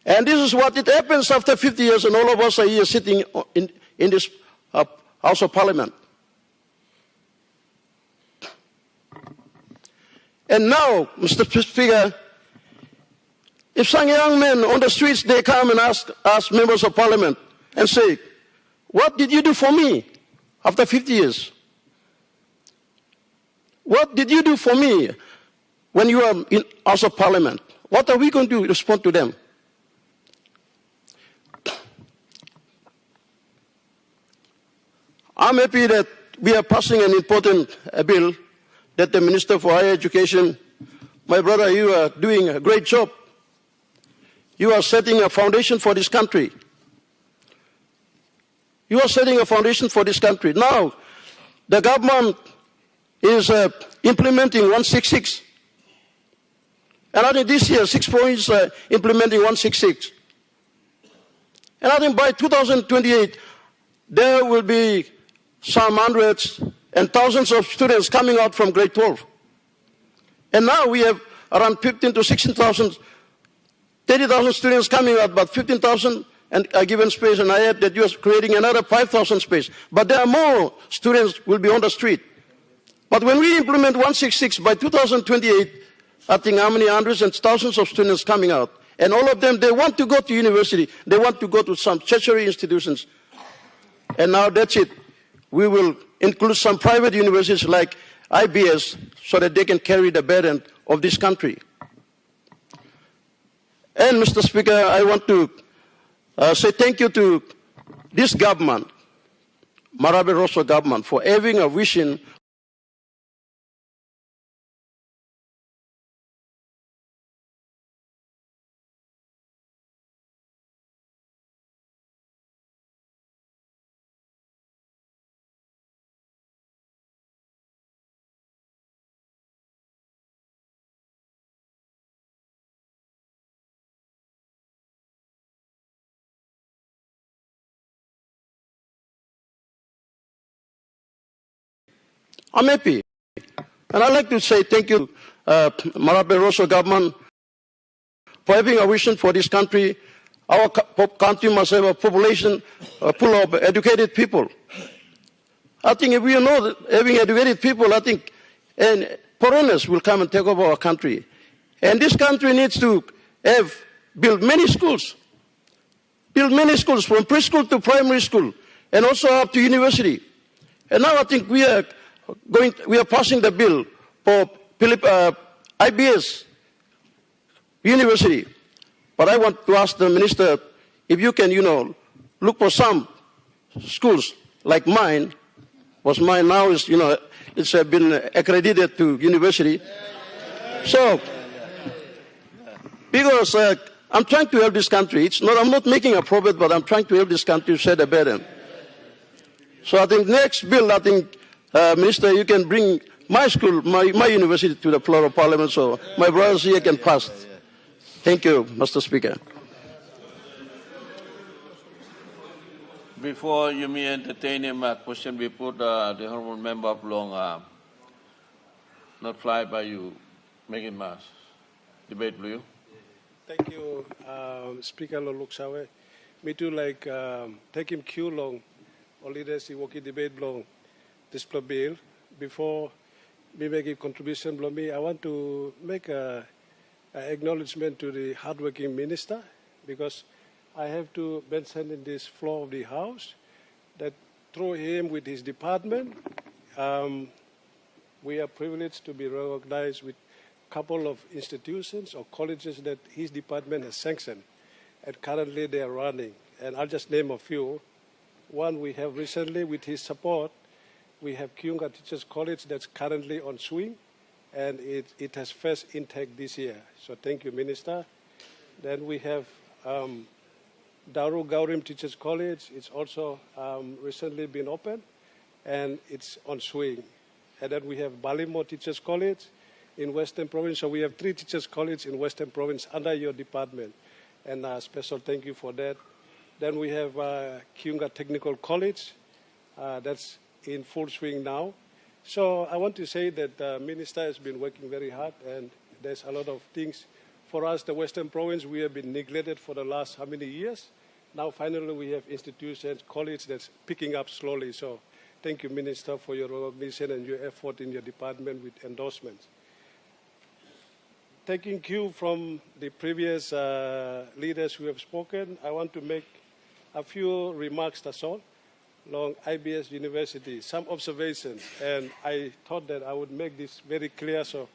And this is what it happens after 50 years, and all of us are here sitting in this House of Parliament. And now, Mr. Speaker, if some young men on the streets, they come and ask members of Parliament and say, what did you do for me after 50 years? What did you do for me when you were in House of Parliament? What are we going to respond to them? I'm happy that we are passing an important bill that the Minister for Higher Education, my brother, you are doing a great job. You are setting a foundation for this country. You are setting a foundation for this country. Now, the government is implementing 166. And I think this year, 6 points implementing 166. And I think by 2028, there will be some hundreds and thousands of students coming out from grade 12. And now we have around 15 to 16,000, 30,000 students coming out, but 15,000 and a given space, and I heard that you are creating another 5,000 space. But there are more students will be on the street. But when we implement 166 by 2028, I think how many hundreds and thousands of students coming out. And all of them, they want to go to university. They want to go to some tertiary institutions. And now that's it. We will include some private universities like IBS so that they can carry the burden of this country. And Mr. Speaker, I want to say thank you to this government, Marabe Rosso government, for having a vision I'm happy. And I'd like to say thank you, Marabe Rosso government, for having a vision for this country. Our country must have a population full of educated people. I think if we know that having educated people, I think and foreigners will come and take over our country. And this country needs to build many schools. Build many schools from preschool to primary school and also up to university. And now I think we are passing the bill for IBS University. But I want to ask the minister if you can, look for some schools like mine. Was mine now is, it's been accredited to university. So, because I'm trying to help this country. I'm not making a profit, but I'm trying to help this country share the burden. So I think next bill, Minister, you can bring my school, my university to the floor of Parliament so my brothers here can pass. Thank you, Mr. Speaker. Before you may entertain him, a question we put the honourable member of Long, not fly by you, make it mass. Debate, will you? Thank you, Speaker Loluksawe. Me too, take him queue long, or leaders, he walk debate long. This bill, before we make a contribution, I want to make an acknowledgement to the hardworking minister, because I have to mention in this floor of the House that through him with his department, we are privileged to be recognized with a couple of institutions or colleges that his department has sanctioned, and currently they are running. And I'll just name a few. One we have recently, with his support, we have Kiunga Teachers College that's currently on swing, and it has first intake this year. So thank you, Minister. Then we have Daru Gaurim Teachers College. It's also recently been opened, and it's on swing. And then we have Balimo Teachers College in Western Province. So we have 3 Teachers Colleges in Western Province under your department, and a special thank you for that. Then we have Kiunga Technical College. That's in full swing now. So I want to say that the Minister has been working very hard, and there's a lot of things. For us, the Western Province, we have been neglected for the last how many years? Now finally we have institutions, college that's picking up slowly. So thank you, Minister, for your recognition and your effort in your department with endorsements. Taking cue from the previous leaders who have spoken, I want to make a few remarks, that's all. Along IBS University, some observations, and I thought that I would make this very clear. So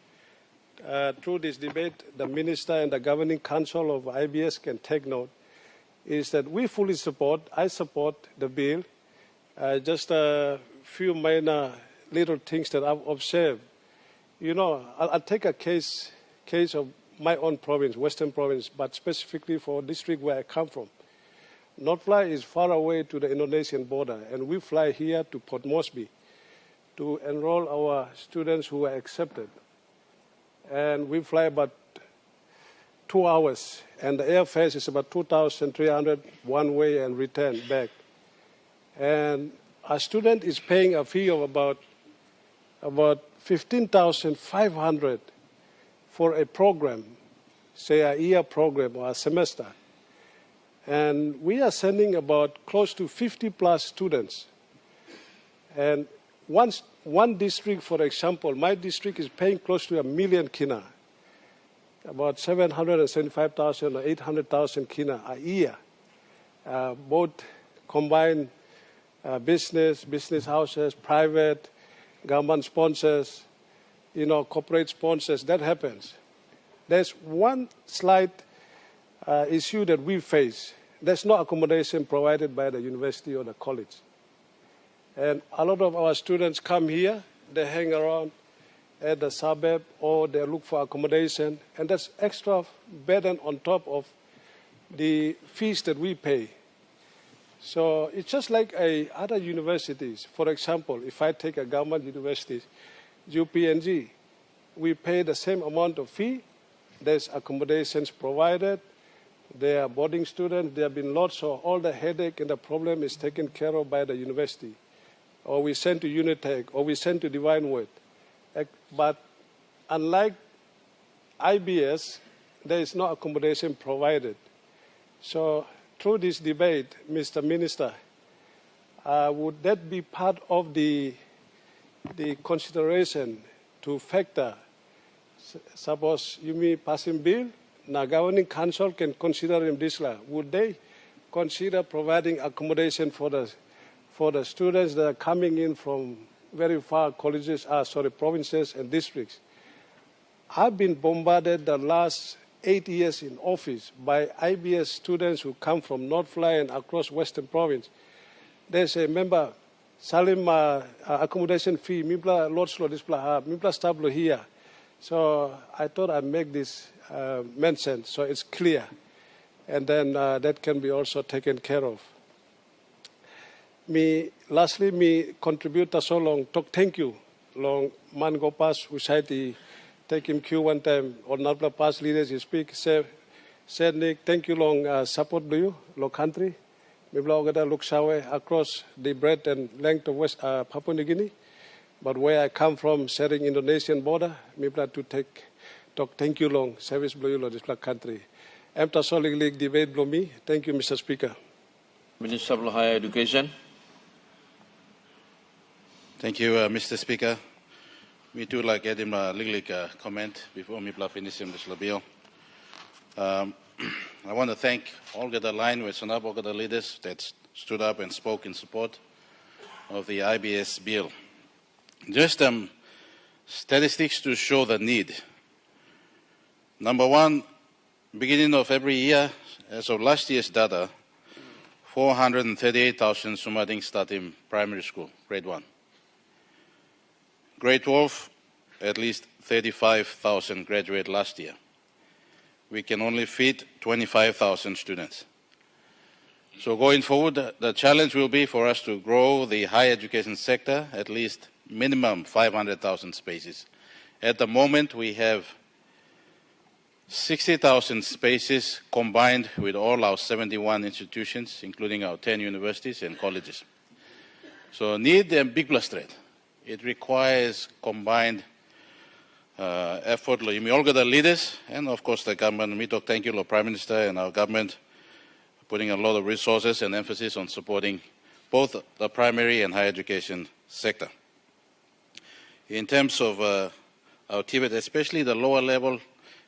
through this debate, the Minister and the Governing Council of IBS can take note, is that we fully support, I support the bill. Just a few minor little things that I've observed. I'll take a case of my own province, Western Province, but specifically for a district where I come from. Northfly is far away to the Indonesian border, and we fly here to Port Moresby to enroll our students who are accepted. And we fly about 2 hours, and the airfare is about 2,300 one way and return back. And a student is paying a fee of about 15,500 for a program, say a year program or a semester. And we are sending about close to 50 plus students. And one district, for example, my district is paying close to 1 million kina. about 775,000 or 800,000 kina a year, both combined business houses, private, government sponsors, corporate sponsors. That happens. There's one slight issue that we face. There's no accommodation provided by the university or the college. And a lot of our students come here, they hang around at the suburb or they look for accommodation, and that's extra burden on top of the fees that we pay. So it's just like other universities. For example, if I take a government university, UPNG, we pay the same amount of fee. There's accommodations provided. There are boarding students. There have been lots of all the headache and the problem is taken care of by the university. Or we send to Unitech, or we send to Divine Word. But unlike IBS, there is no accommodation provided. So through this debate, Mr. Minister, would that be part of the consideration to factor? Suppose you mean passing bill, now governing council can consider in this law. Would they consider providing accommodation for the students that are coming in from very far colleges, provinces and districts? I've been bombarded the last 8 years in office by IBS students who come from North Fly and across Western Province. There's a member, Salim accommodation fee, Mimpla Lordslo Displa, Mimpla Stablo here. So I thought I'd make this mention so it's clear. And then that can be also taken care of. Lastly, me contribute so long, talk thank you, long man go pass, which I take him queue one time, or not past leaders you speak, said Nick, thank you long support to you, long country. Maybe look sawe across the breadth and length of West Papua New Guinea. But where I come from, sharing Indonesian border, maybe to talk thank you long, service blue this black country. Emta solid league debate blow me. Thank you, Mr. Speaker. Minister of Higher Education. Thank you, Mr. Speaker. Me too like add him a little comment before me finish this bill. I want to thank all the line with all the leaders that stood up and spoke in support of the IBS bill. Just statistics to show the need. Number one, beginning of every year, as of last year's data, 438,000 Sumading starting primary school, grade 1. Grade 12, at least 35,000 graduate last year. We can only feed 25,000 students. So going forward, the challenge will be for us to grow the higher education sector at least minimum 500,000 spaces. At the moment, we have 60,000 spaces combined with all our 71 institutions, including our 10 universities and colleges. So need a big plus trade. It requires combined effort. We all got the leaders and, of course, the government. Me talk thank you, Lord Prime Minister, and our government putting a lot of resources and emphasis on supporting both the primary and higher education sector. In terms of our TVET, especially the lower level,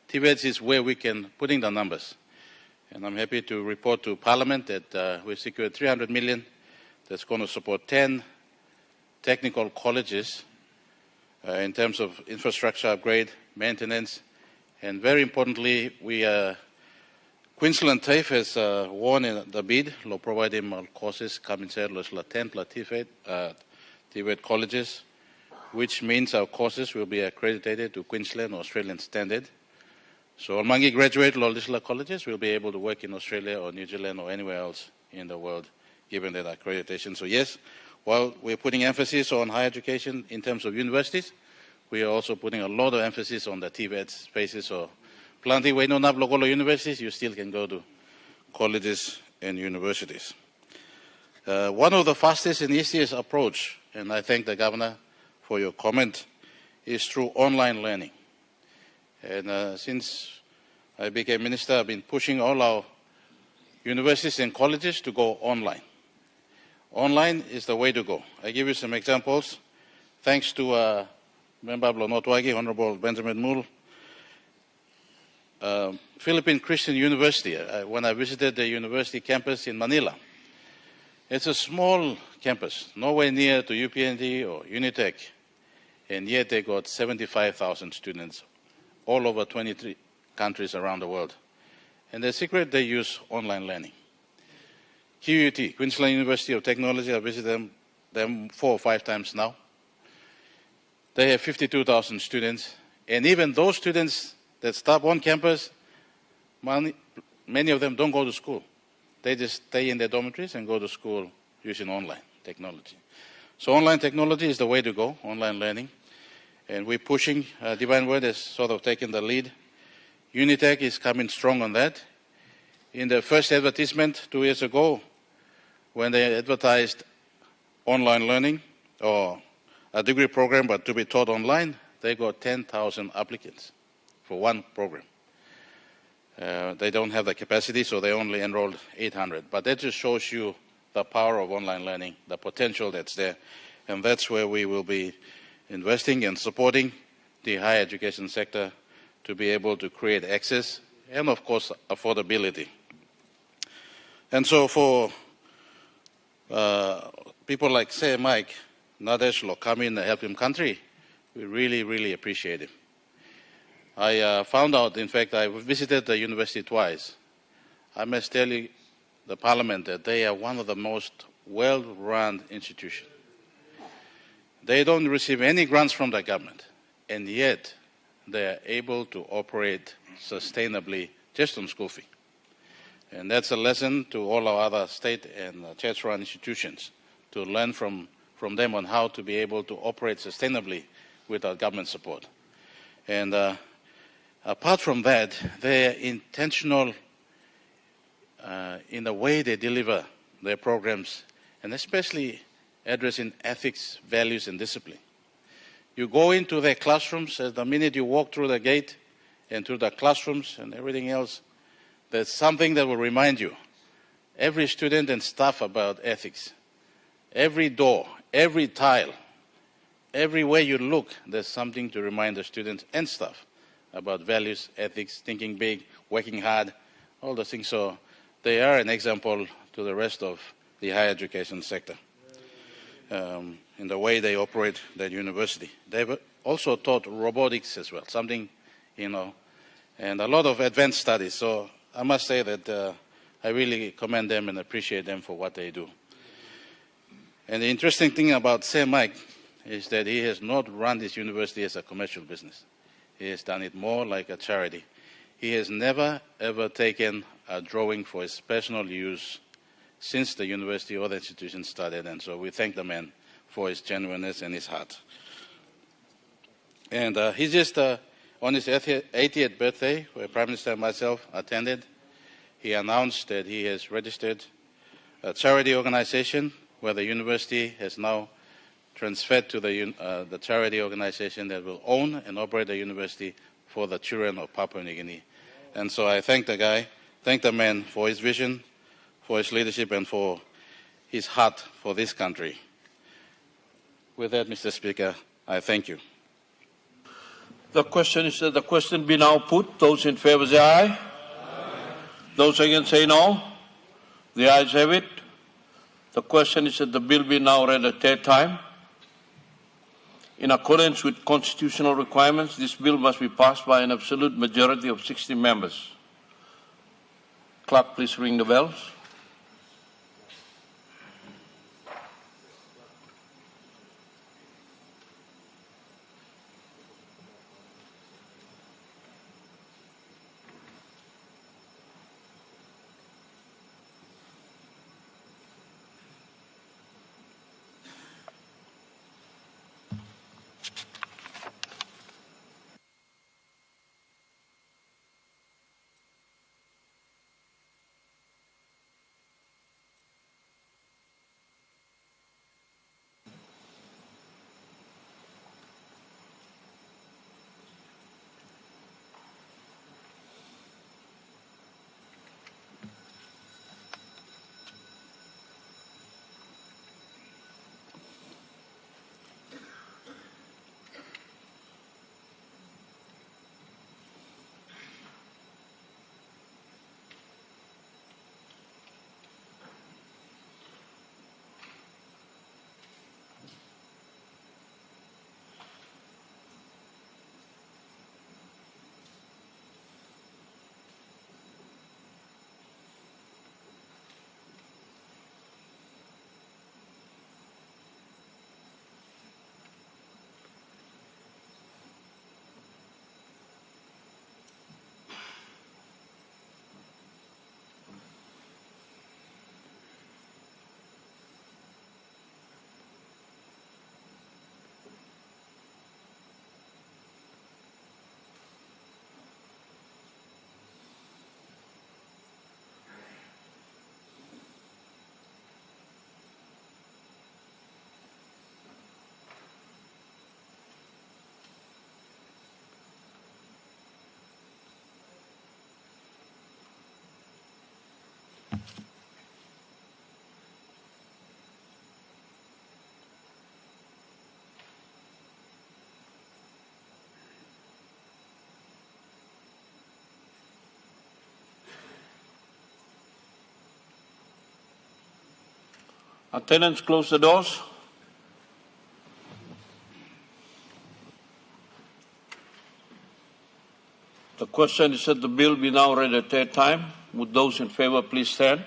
TVET is where we can put in the numbers. And I'm happy to report to Parliament that we've secured 300 million that's going to support 10 technical colleges in terms of infrastructure upgrade, maintenance, and very importantly, Queensland TAFE has won in the bid. We'll provide him courses coming to 10 TVET colleges, which means our courses will be accredited to Queensland or Australian standard. So Mangi graduate Lolisla colleges will be able to work in Australia or New Zealand or anywhere else in the world, given that accreditation. So yes, while we're putting emphasis on higher education in terms of universities, we are also putting a lot of emphasis on the TVET spaces. So plenty way no nab local universities, you still can go to colleges and universities. One of the fastest and easiest approach, and I thank the Governor for your comment, is through online learning. And since I became minister, I've been pushing all our universities and colleges to go online. Online is the way to go. I give you some examples. Thanks to Member Blonotwagi, Honorable Benjamin Moole, Philippine Christian University, when I visited the university campus in Manila. It's a small campus, nowhere near to UPND or Unitec, and yet they got 75,000 students all over 23 countries around the world. And the secret, they use online learning. QUT, Queensland University of Technology, I visited them 4 or 5 times now. They have 52,000 students, and even those students that stop on campus, many of them don't go to school. They just stay in their dormitories and go to school using online technology. So online technology is the way to go, online learning. And we're pushing, Divine Word has sort of taken the lead. Unitec is coming strong on that. In the first advertisement 2 years ago, when they advertised online learning or a degree program but to be taught online, they got 10,000 applicants for one program. They don't have the capacity, so they only enrolled 800. But that just shows you the power of online learning, the potential that's there. And that's where we will be investing and supporting the higher education sector to be able to create access and, of course, affordability. And so for people like, say, Mike, Nadesh, come in and help him country, we really, really appreciate it. I found out, in fact, I visited the university twice. I must tell you, the parliament, that they are one of the most well-run institutions. They don't receive any grants from the government, and yet they are able to operate sustainably just on school fee. And that's a lesson to all our other state and church-run institutions, to learn from them on how to be able to operate sustainably without government support. And apart from that, they are intentional in the way they deliver their programs, and especially addressing ethics, values, and discipline. You go into their classrooms, the minute you walk through the gate and through the classrooms and everything else, there's something that will remind you, every student and staff, about ethics. Every door, every tile, everywhere you look, there's something to remind the students and staff about values, ethics, thinking big, working hard, all those things. So they are an example to the rest of the higher education sector in the way they operate their university. They've also taught robotics as well, something, and a lot of advanced studies. So I must say that I really commend them and appreciate them for what they do. And the interesting thing about Sir Mike is that he has not run this university as a commercial business. He has done it more like a charity. He has never, ever taken a drawing for his personal use since the university or the institution started. And so we thank the man for his genuineness and his heart. And he just, on his 80th birthday, where Prime Minister and myself attended, he announced that he has registered a charity organization where the university has now transferred to the charity organization that will own and operate the university for the children of Papua New Guinea. And so I thank the guy, thank the man for his vision, for his leadership, and for his heart for this country. With that, Mr. Speaker, I thank you. The question is that the question be now put. Those in favor say aye. Aye. Those against say no. The ayes have it. The question is that the bill be now read a third time. In accordance with constitutional requirements, this bill must be passed by an absolute majority of 60 members. Clerk, please ring the bells. Attendants, close the doors. The question is that the bill be now read a third time. Would those in favor please stand?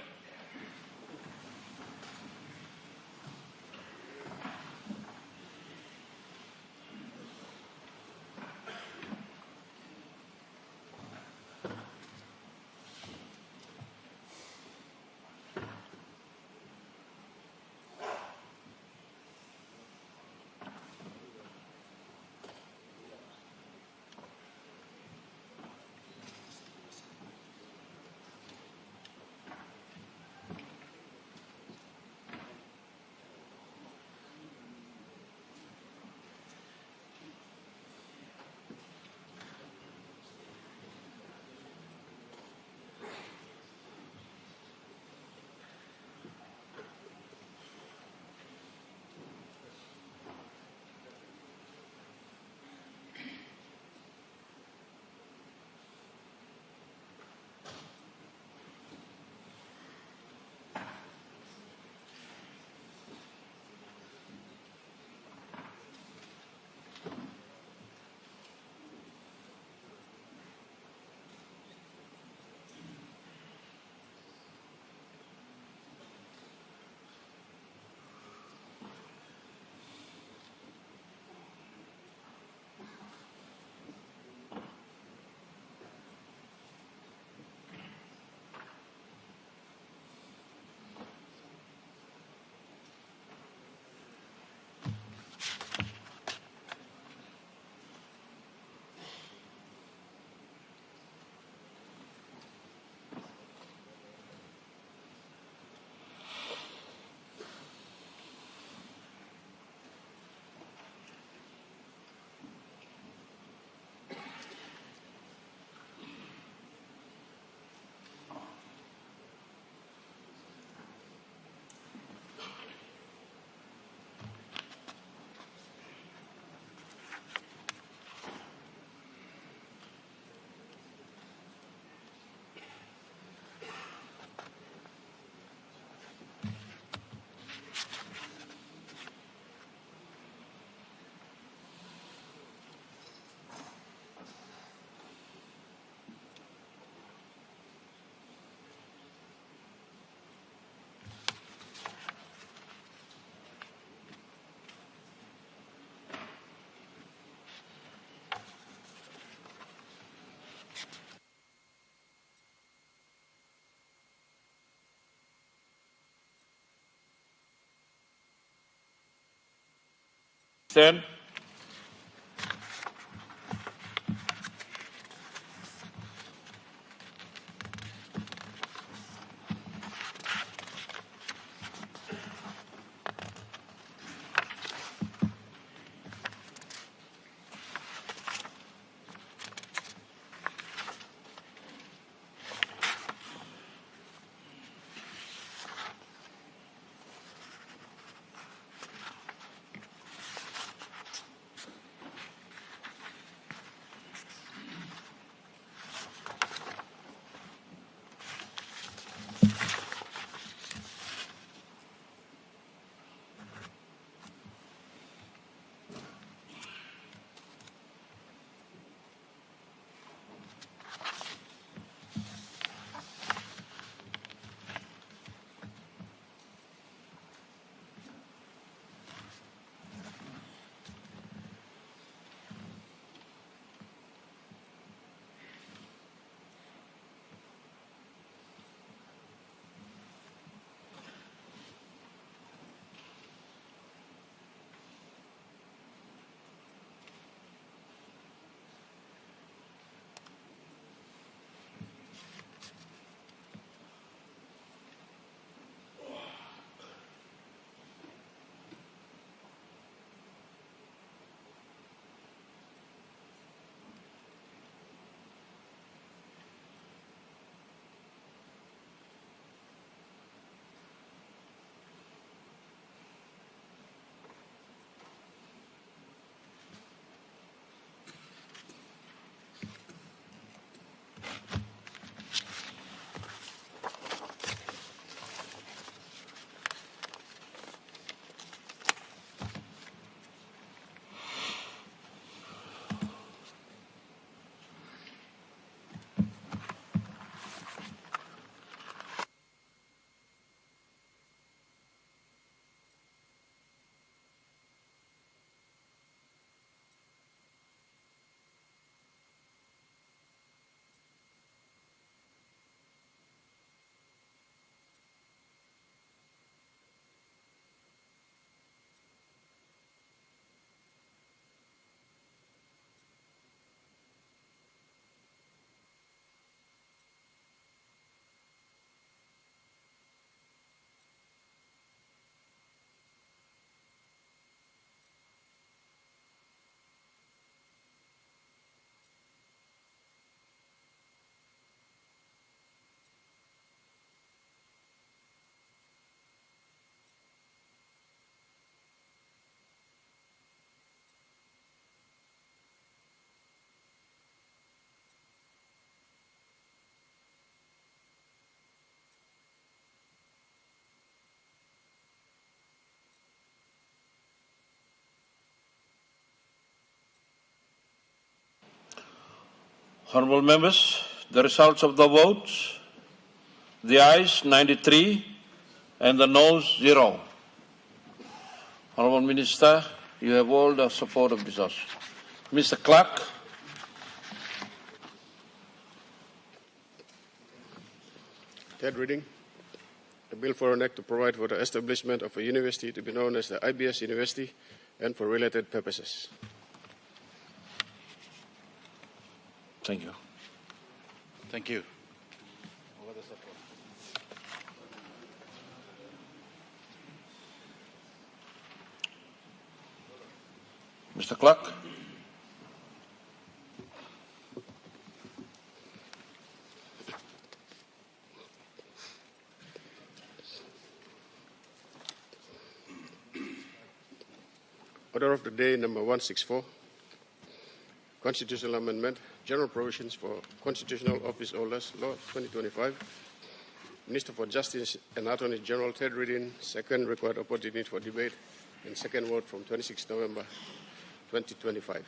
Stand. Honourable members, the results of the votes, the ayes 93 and the noes 0. Honourable Minister, you have all the support of this House. Mr. Clerk. Third reading. The bill for an act to provide for the establishment of a university to be known as the IBS University and for related purposes. Thank you. Thank you. Mr. Clerk. Order of the day number 164. Constitutional Amendment, General Provisions for Constitutional Office Holders, Law 2025. Minister for Justice and Attorney General, third reading, second required opportunity for debate, and second vote from 26 November 2025.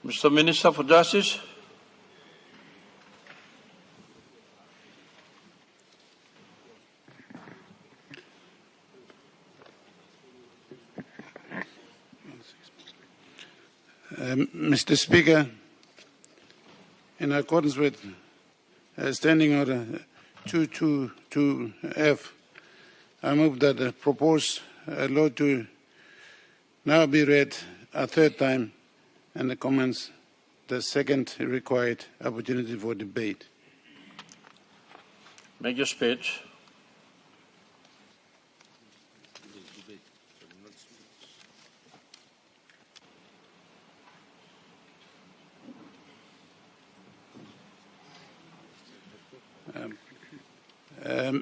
Mr. Minister for Justice. Mr. Speaker, in accordance with Standing Order 222F, I move that the proposed law to now be read a third time and commence the second required opportunity for debate. Make your speech.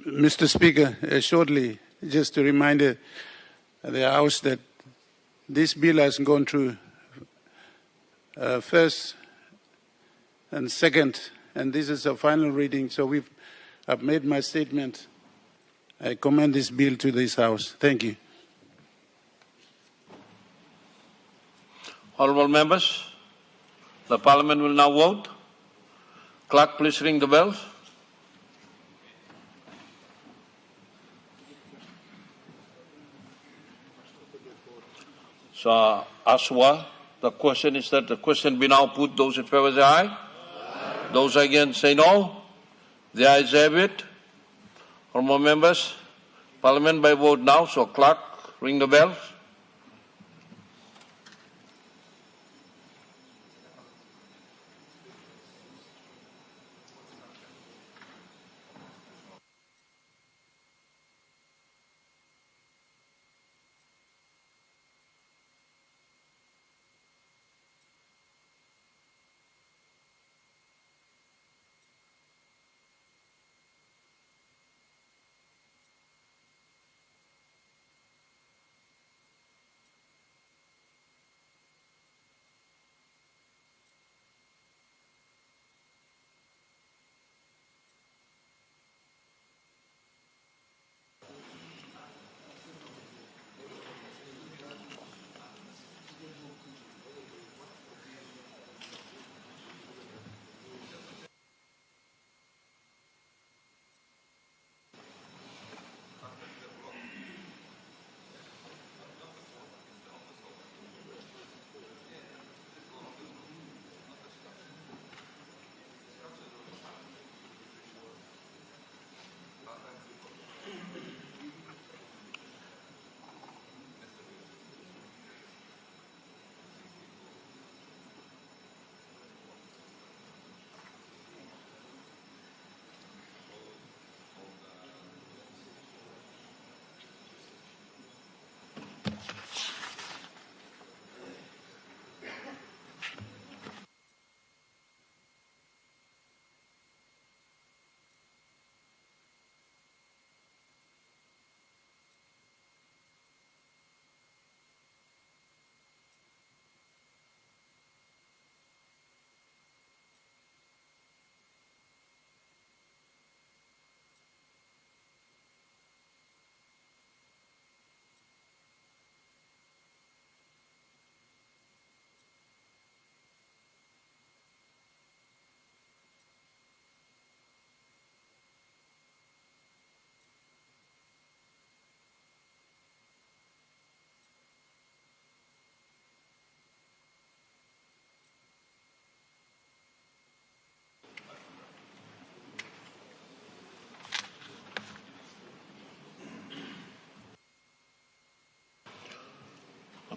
Mr. Speaker, shortly, just to remind the House that this bill has gone through first and second, and this is a final reading, so I've made my statement. I commend this bill to this House. Thank you. Honourable members, the Parliament will now vote. Clerk, please ring the bell. So, Aswa, the question is that the question be now put. Those in favour say aye. Aye. Those against say no. The ayes have it. Honourable members, Parliament by vote now. So, Clerk, ring the bell.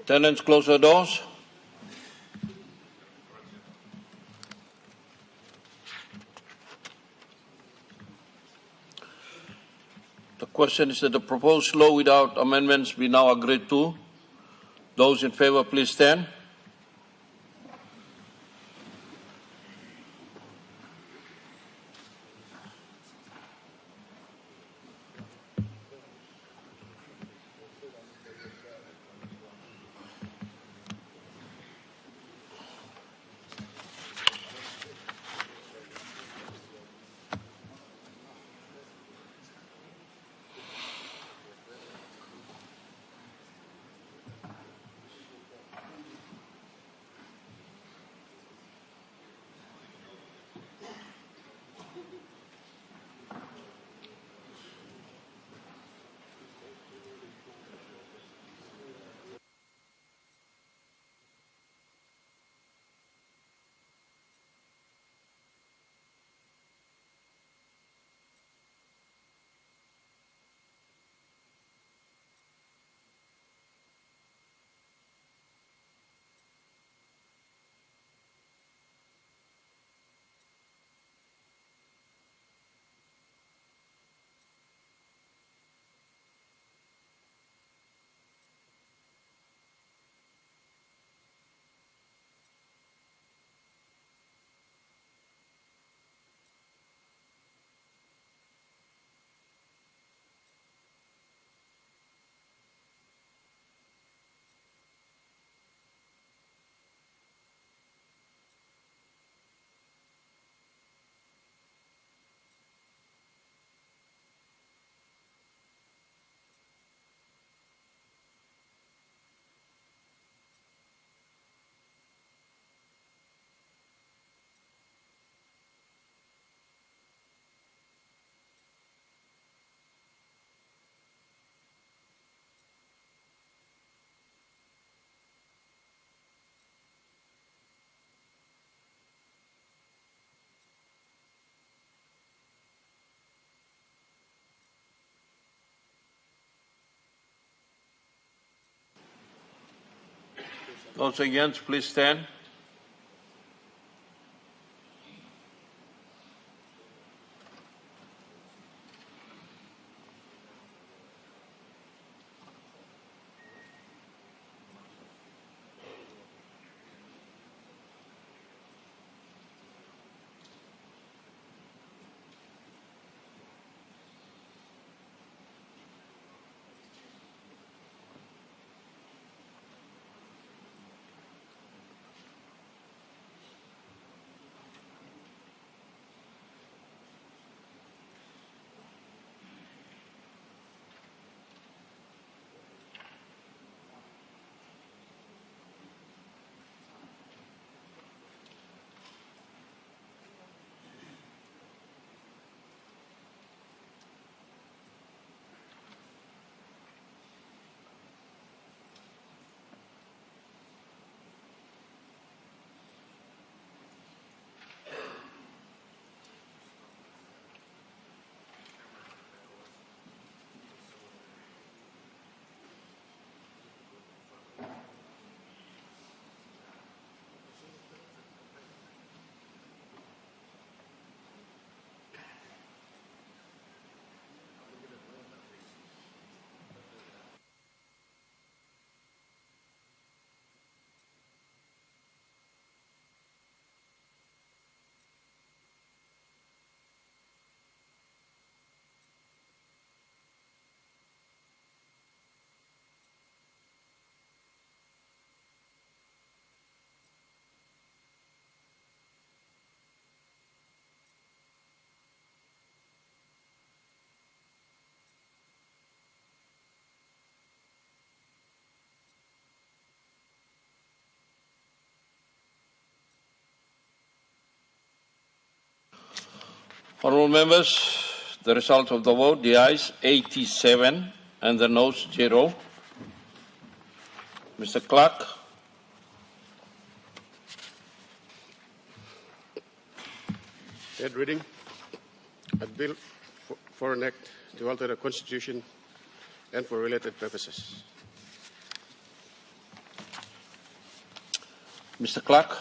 Tenants, close the doors. The question is that the proposed law without amendments be now agreed to. Those in favor, please stand. Those against, please stand. Honourable members, the result of the vote, the ayes 87 and the noes 0. Mr. Clerk. Third reading, a bill for an act to alter the Constitution and for related purposes. Mr. Clark.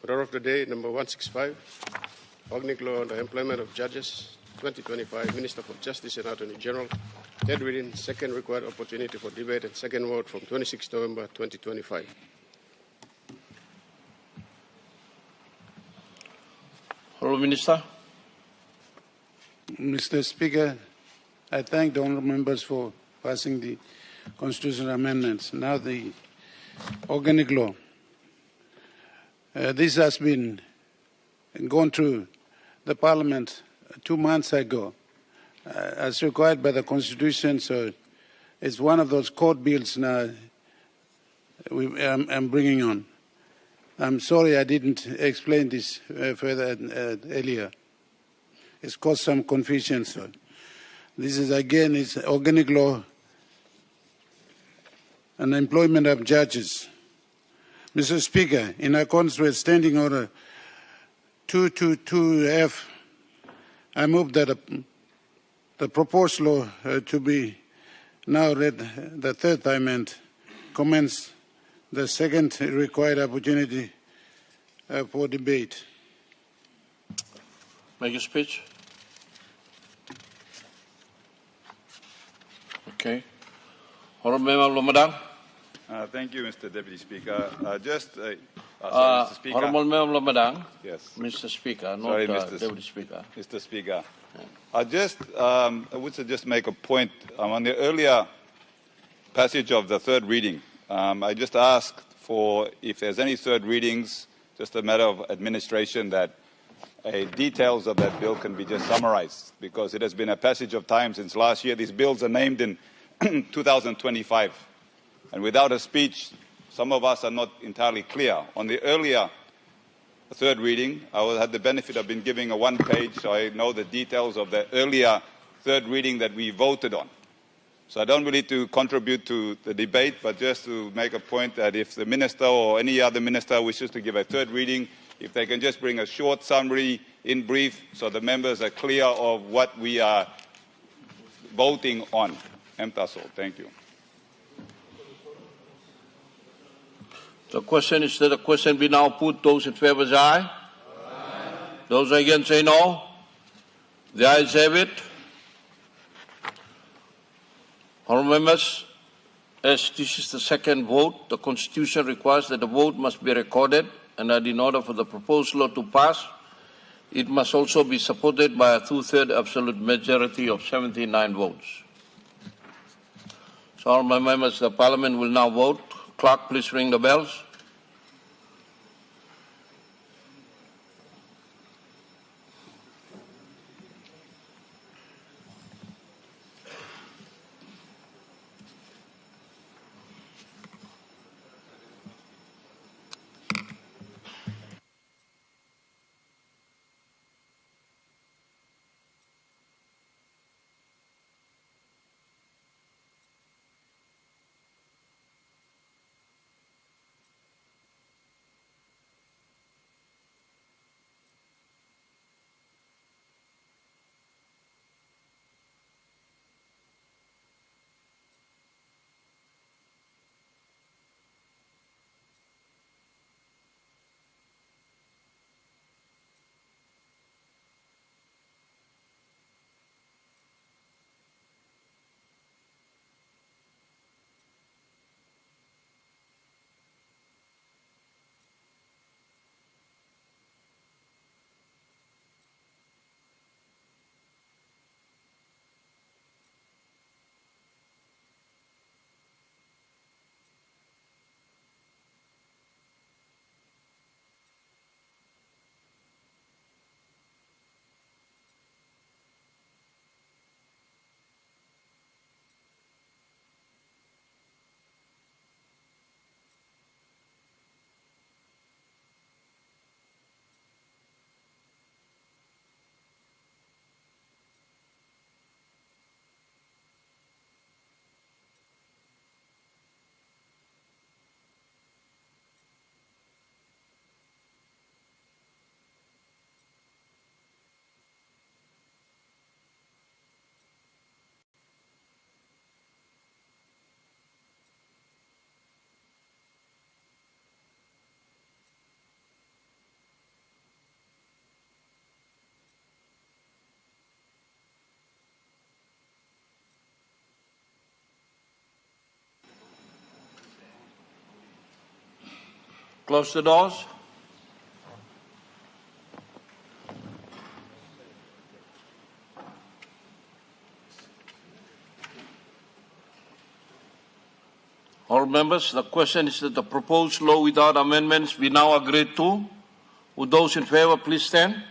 Order of the day, number 165, Organic Law on the Employment of Judges, 2025, Minister for Justice and Attorney General. Third reading, second required opportunity for debate and second vote from 26 November 2025. Honourable Minister. Mr. Speaker, I thank the honourable members for passing the constitutional amendments. Now the organic law. This has been gone through the Parliament 2 months ago, as required by the Constitution. So it's one of those court bills now I'm bringing on. I'm sorry I didn't explain this further earlier. It's caused some confusion. So this is again is organic law and employment of judges. Mr. Speaker, in accordance with Standing Order 222F, I move that the proposed law to be now read the third time and commence the second required opportunity for debate. Make your speech. Okay. Honourable Member Lomadang. Thank you, Mr. Deputy Speaker. Mr. Speaker. Honourable Member Lomadang. Yes. Mr. Speaker, not Sorry, Mr. Deputy Speaker. Mr. Speaker. I would just make a point on the earlier passage of the third reading. I just asked for if there's any third readings, just a matter of administration, that details of that bill can be just summarized, because it has been a passage of time since last year. These bills are named in 2025. And without a speech, some of us are not entirely clear. On the earlier third reading, I had the benefit of being given a one-page, so I know the details of the earlier third reading that we voted on. So I don't really to contribute to the debate, but just to make a point that if the minister or any other minister wishes to give a third reading, if they can just bring a short summary in brief so the members are clear of what we are voting on. Thank you. The question is that the question be now put. Those in favour say aye. Aye. Those against say no. The ayes have it. Honourable members, as this is the second vote, the Constitution requires that the vote must be recorded, and that in order for the proposed law to pass, it must also be supported by a two-thirds absolute majority of 79 votes. So, honourable members, the Parliament will now vote. Clerk, please ring the bells. Close the doors. All members, the question is that the proposed law without amendments be now agreed to. Would those in favor please stand?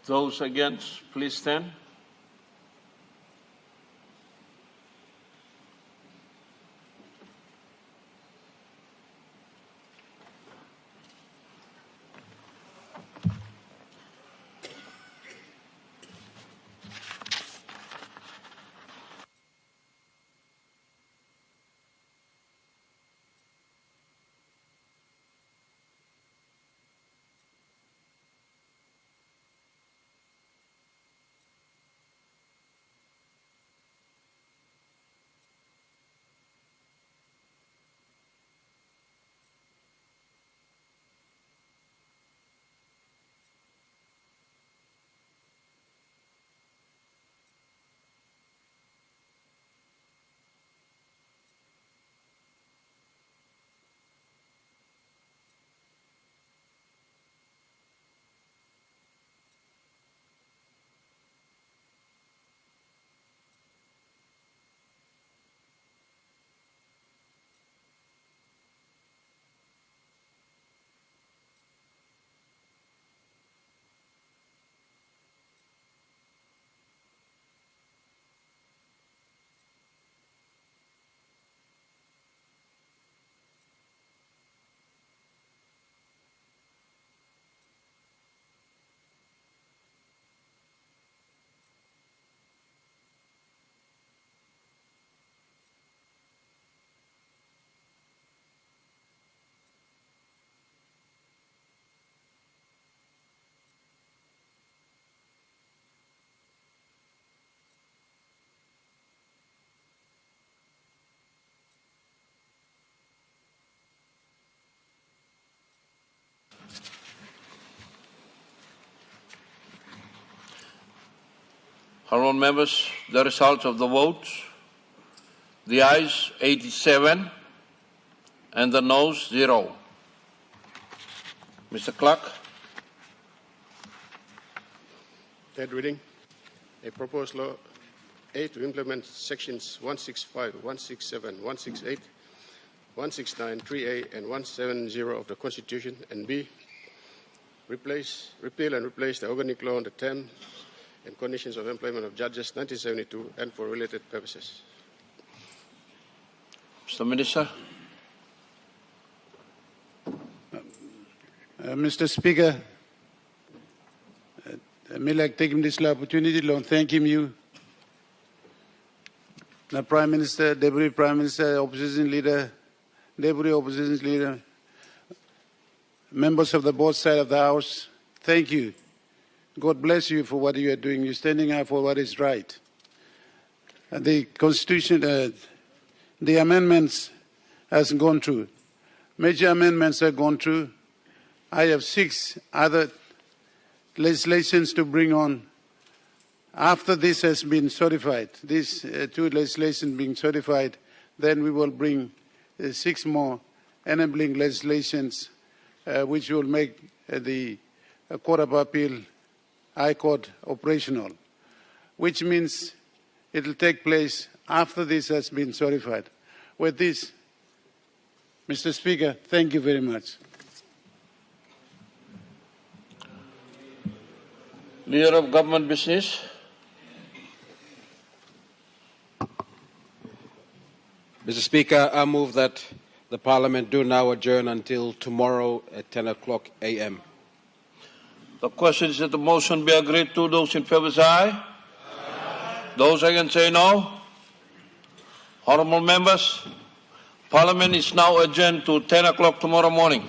Those against, please stand. Honourable members, the results of the votes. The ayes 87 and the noes 0. Mr. Clerk. Third reading. A proposed law A to implement sections 165, 167, 168, 169, 3A and 170 of the Constitution, and B, repeal and replace the organic law on the terms and conditions of employment of judges 1972 and for related purposes. Mr. Minister. Mr. Speaker, may like take this opportunity to thank you, the Prime Minister, Deputy Prime Minister, Opposition Leader, Deputy Opposition Leader, members of the both sides of the House, thank you. God bless you for what you are doing. You're standing up for what is right. The Constitution, the amendments has gone through. Major amendments have gone through. I have 6 other legislations to bring on. After this has been certified, these 2 legislations being certified, then we will bring 6 more enabling legislations which will make the Court of Appeal, High Court operational, which means it will take place after this has been certified. With this, Mr. Speaker, thank you very much. Leader of Government Business. Mr. Speaker, I move that the Parliament do now adjourn until tomorrow at 10 o'clock a.m. The question is that the motion be agreed to. Those in favor say aye. Aye. Those against say no. Honourable members, Parliament is now adjourned to 10 o'clock tomorrow morning.